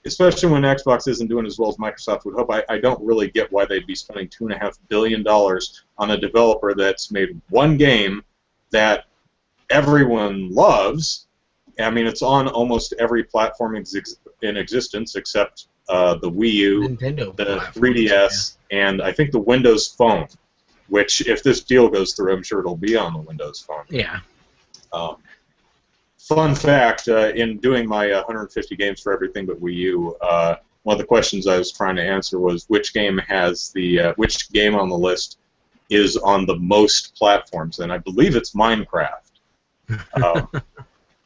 especially when Xbox isn't doing as well as Microsoft would hope. I don't really get why they'd be spending $2.5 billion on a developer that's made one game that everyone loves. I mean, it's on almost every platform in existence except the Wii U, Nintendo the 3DS, and I think the Windows Phone, which, if this deal goes through, I'm sure it'll be on the Windows Phone. Yeah. Fun fact, in doing my 150 games for everything but Wii U, one of the questions I was trying to answer was which game which game on the list is on the most platforms, and I believe it's Minecraft.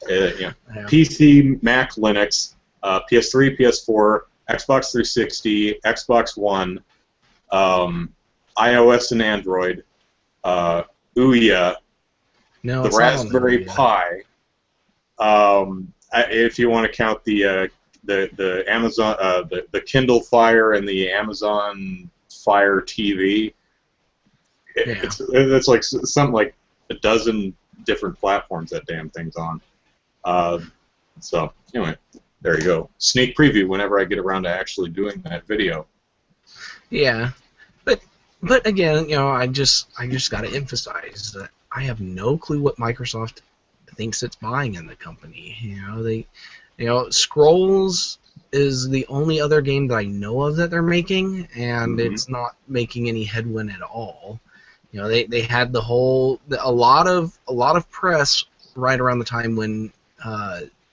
PC, Mac, Linux, PS3, PS4, Xbox 360, Xbox One, iOS and Android, Ouya, the Raspberry Pi. If you want to count the Amazon, the Kindle Fire and the Amazon Fire TV, it's like something like a dozen different platforms that damn thing's on. So anyway, there you go. Sneak preview whenever I get around to actually doing that video. Yeah, but again, I just got to emphasize that I have no clue what Microsoft thinks it's buying in the company. Scrolls is the only other game that I know of that they're making, and it's not making any headwind at all. They had a lot of press right around the time when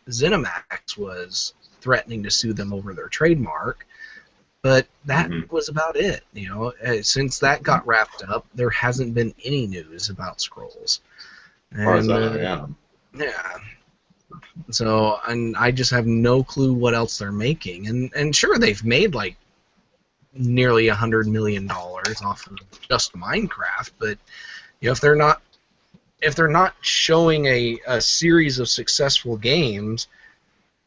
ZeniMax was threatening to sue them over their trademark, but that was about it. Since that got wrapped up, there hasn't been any news about Scrolls. Yeah. So, and I just have no clue what else they're making. And sure, they've made like nearly $100 million off of just Minecraft, but if they're not showing a series of successful games,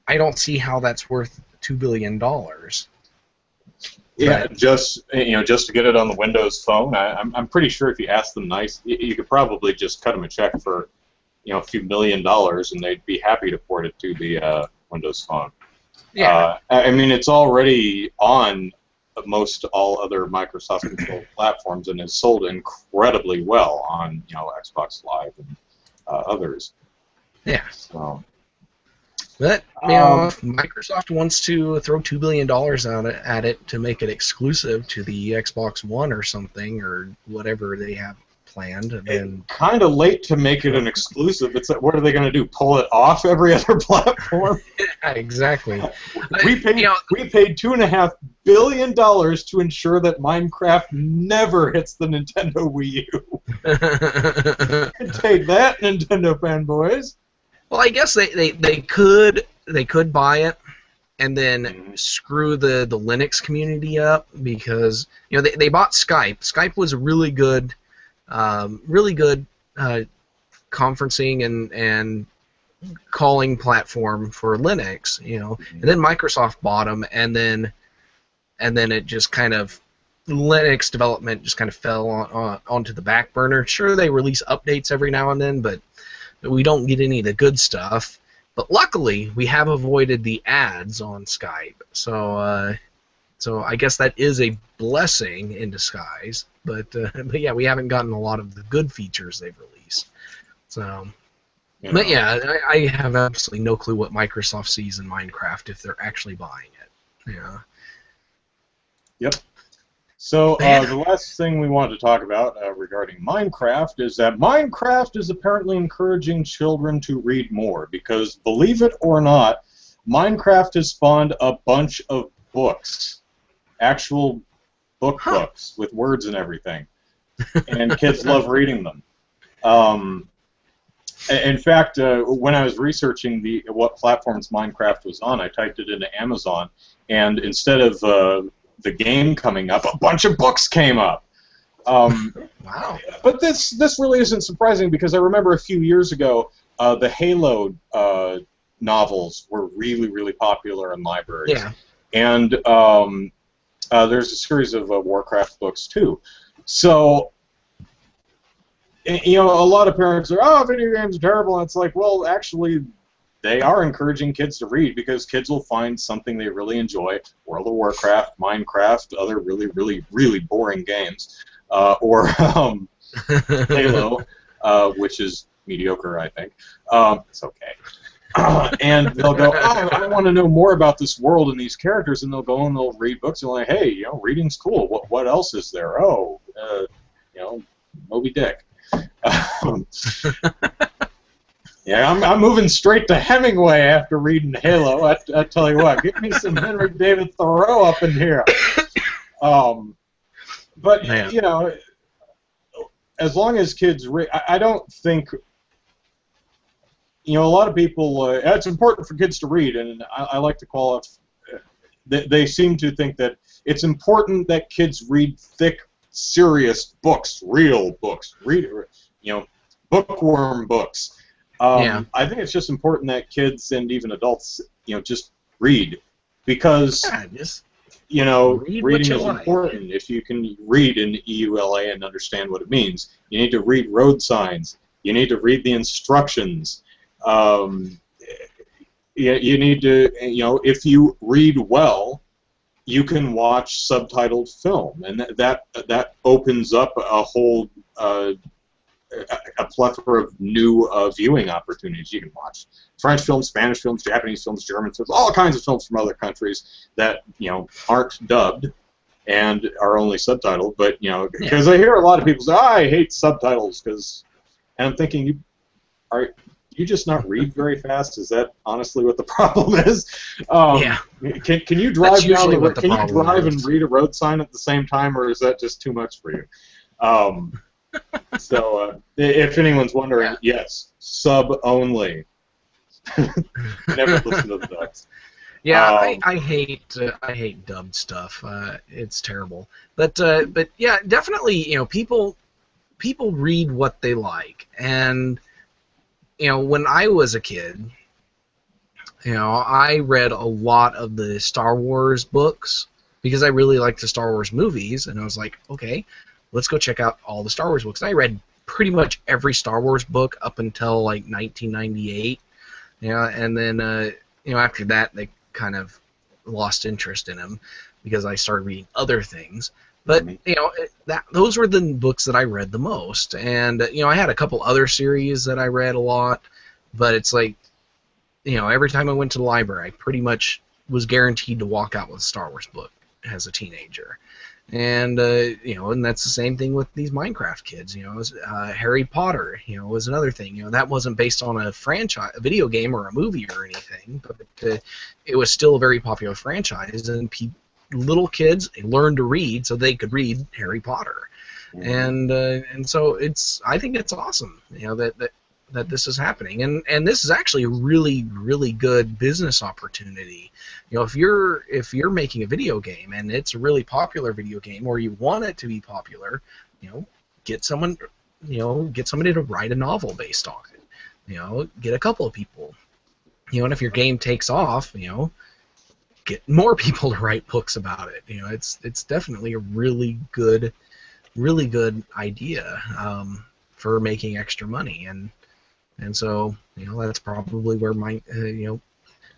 I don't see how that's worth $2 billion. Yeah, just to get it on the Windows Phone, I'm pretty sure if you ask them nice, you could probably just cut them a check for a few $1 million, and they'd be happy to port it to the Windows Phone. Yeah. I mean, it's already on most all other Microsoft-controlled platforms, and is sold incredibly well on Xbox Live and others. Yeah. So. But if Microsoft wants to throw $2 billion at it to make it exclusive to the Xbox One or something, or whatever they have planned, then kind of late to make it an exclusive. It's like, what are they going to do? Pull it off every other platform? yeah, exactly. We paid $2.5 billion to ensure that Minecraft never hits the Nintendo Wii U. Take that, Nintendo fanboys. Well, I guess they could buy it and then screw the Linux community up, because they bought Skype. Skype was a really good conferencing and calling platform for Linux, and then Microsoft bought them, and then it just kind of, Linux development just kind of fell onto the back burner. Sure, they release updates every now and then, but we don't get any of the good stuff. But luckily, we have avoided the ads on Skype, so I guess that is a blessing in disguise. But yeah, we haven't gotten a lot of the good features they've released. So, but yeah, I have absolutely no clue what Microsoft sees in Minecraft if they're actually buying it. Yeah. Yep. So the last thing we wanted to talk about regarding Minecraft is that Minecraft is apparently encouraging children to read more, because, believe it or not, Minecraft has spawned a bunch of books, actual books with words and everything, and kids love reading them. In fact, when I was researching what platforms Minecraft was on, I typed it into Amazon, and instead of the game coming up, a bunch of books came up. Wow. But this really isn't surprising, because I remember a few years ago, the Halo novels were really, really popular in libraries. Yeah. And there's a series of Warcraft books, too. So, a lot of parents are, oh, video games are terrible, and it's like, well, actually, they are encouraging kids to read, because kids will find something they really enjoy: World of Warcraft, Minecraft, other really, really, really boring games, or Halo, which is mediocre, I think. It's okay. And they'll go, oh, I want to know more about this world and these characters, and they'll go and they'll read books, and they're like, hey, reading's cool. What else is there? Oh, Moby Dick. Yeah, I'm moving straight to Hemingway after reading Halo. I tell you what, get me some Henry David Thoreau up in here. But as long as kids read, I don't think. A lot of people. It's important for kids to read, and I like to call it. They seem to think that it's important that kids read thick, serious books, real books, bookworm books. I think it's just important that kids and even adults, just read, because reading is important. If you can read in EULA and understand what it means, you need to read road signs. You need to read the instructions. You need to, if you read well, you can watch subtitled film, and that opens up a whole a plethora of new viewing opportunities. You can watch French films, Spanish films, Japanese films, German films, all kinds of films from other countries that aren't dubbed and are only subtitled. But because I hear a lot of people say, I hate subtitles, and I'm thinking, you just not read very fast? Is that honestly what the problem is? Can you drive down the road? Can you drive and read a road sign at the same time, or is that just too much for you? So, if anyone's wondering, yes, sub only. Never listen to the dubs. Yeah, I hate dubbed stuff. It's terrible. But yeah, definitely, people read what they like, and when I was a kid, I read a lot of the Star Wars books because I really liked the Star Wars movies, and I was like, okay, let's go check out all the Star Wars books. And I read pretty much every Star Wars book up until like 1998. And then after that they kind of lost interest in them because I started reading other things. But those were the books that I read the most. And I had a couple other series that I read a lot, but it's like every time I went to the library, I pretty much was guaranteed to walk out with a Star Wars book as a teenager. And you know, and that's the same thing with these Minecraft kids. You know, Harry Potter, you know, was another thing. You know, that wasn't based on a franchise, a video game or a movie or anything, but it was still a very popular franchise, and little kids learned to read so they could read Harry Potter. And so I think it's awesome, you know, that this is happening, and this is actually a really good business opportunity. You know, if you're making a video game and it's a really popular video game, or you want it to be popular, you know, get somebody to write a novel based on it. You know, get a couple of people. You know, and if your game takes off, you know, get more people to write books about it. You know, it's definitely a really good idea for making extra money, and so, you know, that's probably where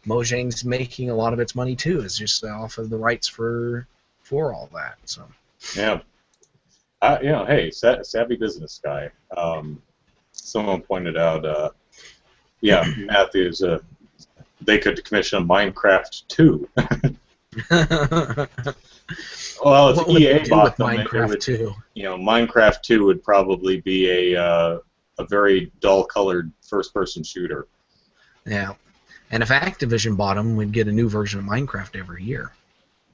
Mojang's making a lot of its money too, is just off of the rights for all that. So yeah, you know, hey, savvy business guy. Someone pointed out, yeah, Matthews, they could commission a Minecraft 2. Well, if EA bought them, Minecraft 2? You know, Minecraft 2 would probably be a very dull-colored first-person shooter. Yeah, and if Activision bought them, we'd get a new version of Minecraft every year.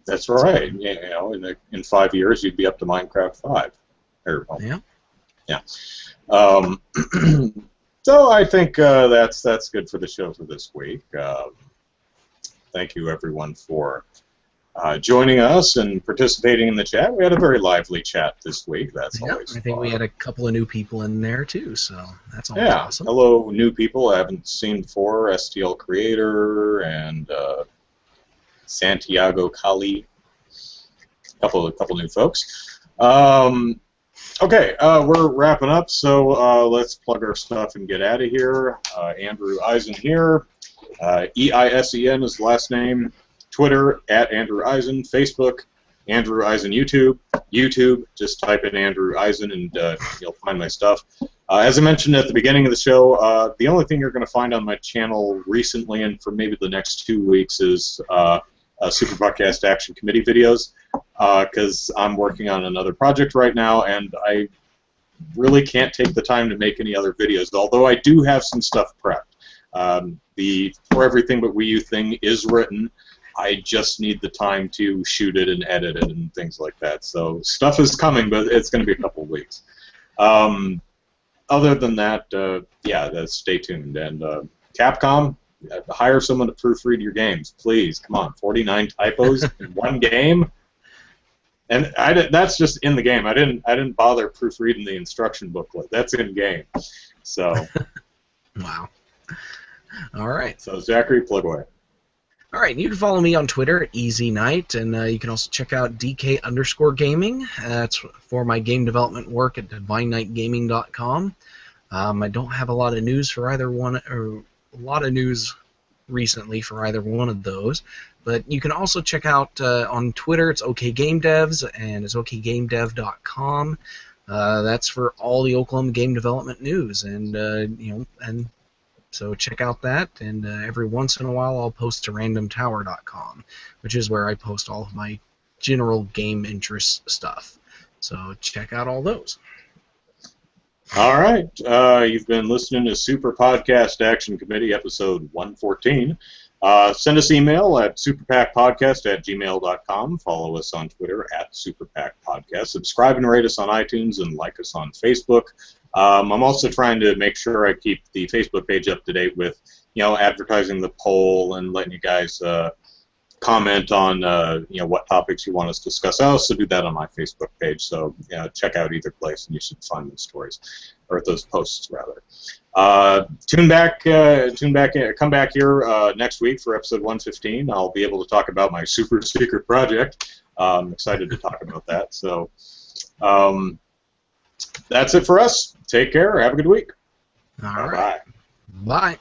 That's right. You know, in 5 years, you'd be up to Minecraft 5. Yeah. So I think that's good for the show for this week. Thank you, everyone, for joining us and participating in the chat. We had a very lively chat this week. That's always fun. I think we had a couple of new people in there too, so that's always awesome. Hello, new people I haven't seen before. STL Creator and Santiago Kali. Couple new folks. Okay, we're wrapping up, so let's plug our stuff and get out of here. Andrew Eisen here. EISEN is the last name. Twitter, @Andrew Eisen. Facebook, Andrew Eisen YouTube. YouTube, just type in Andrew Eisen and you'll find my stuff. As I mentioned at the beginning of the show, the only thing you're going to find on my channel recently and for maybe the next 2 weeks is Super Podcast Action Committee videos, because I'm working on another project right now, and I really can't take the time to make any other videos, although I do have some stuff prepped. The For Everything But Wii U thing is written. I just need the time to shoot it and edit it and things like that. So stuff is coming, but it's going to be a couple of weeks. Other than that, yeah, stay tuned. And Capcom, hire someone to proofread your games, please. Come on, 49 typos in one game. And that's just in the game. I didn't bother proofreading the instruction booklet. That's in game. So. Wow. All right. So Zachary, plug away. All right, you can follow me on Twitter at EasyKnight, and you can also check out DK_gaming. That's for my game development work at DivineKnightGaming.com. I don't have a lot of news for either one, or a lot of news recently for either one of those. But you can also check out on Twitter. It's OKGameDevs, and it's OKGameDev.com. That's for all the Oklahoma game development news, and so check out that, and every once in a while I'll post to randomtower.com, which is where I post all of my general game interest stuff. So check out all those. All right. You've been listening to Super Podcast Action Committee, episode 114. Send us email at superpackpodcast@gmail.com. Follow us on Twitter at superpackpodcast. Subscribe and rate us on iTunes and like us on Facebook. I'm also trying to make sure I keep the Facebook page up to date with, advertising the poll and letting you guys comment on, what topics you want us to discuss. I also do that on my Facebook page, so check out either place and you should find those stories, or those posts rather. Come back here next week for episode 115. I'll be able to talk about my super secret project. I'm excited to talk about that. So. That's it for us. Take care. Have a good week. All right. Bye.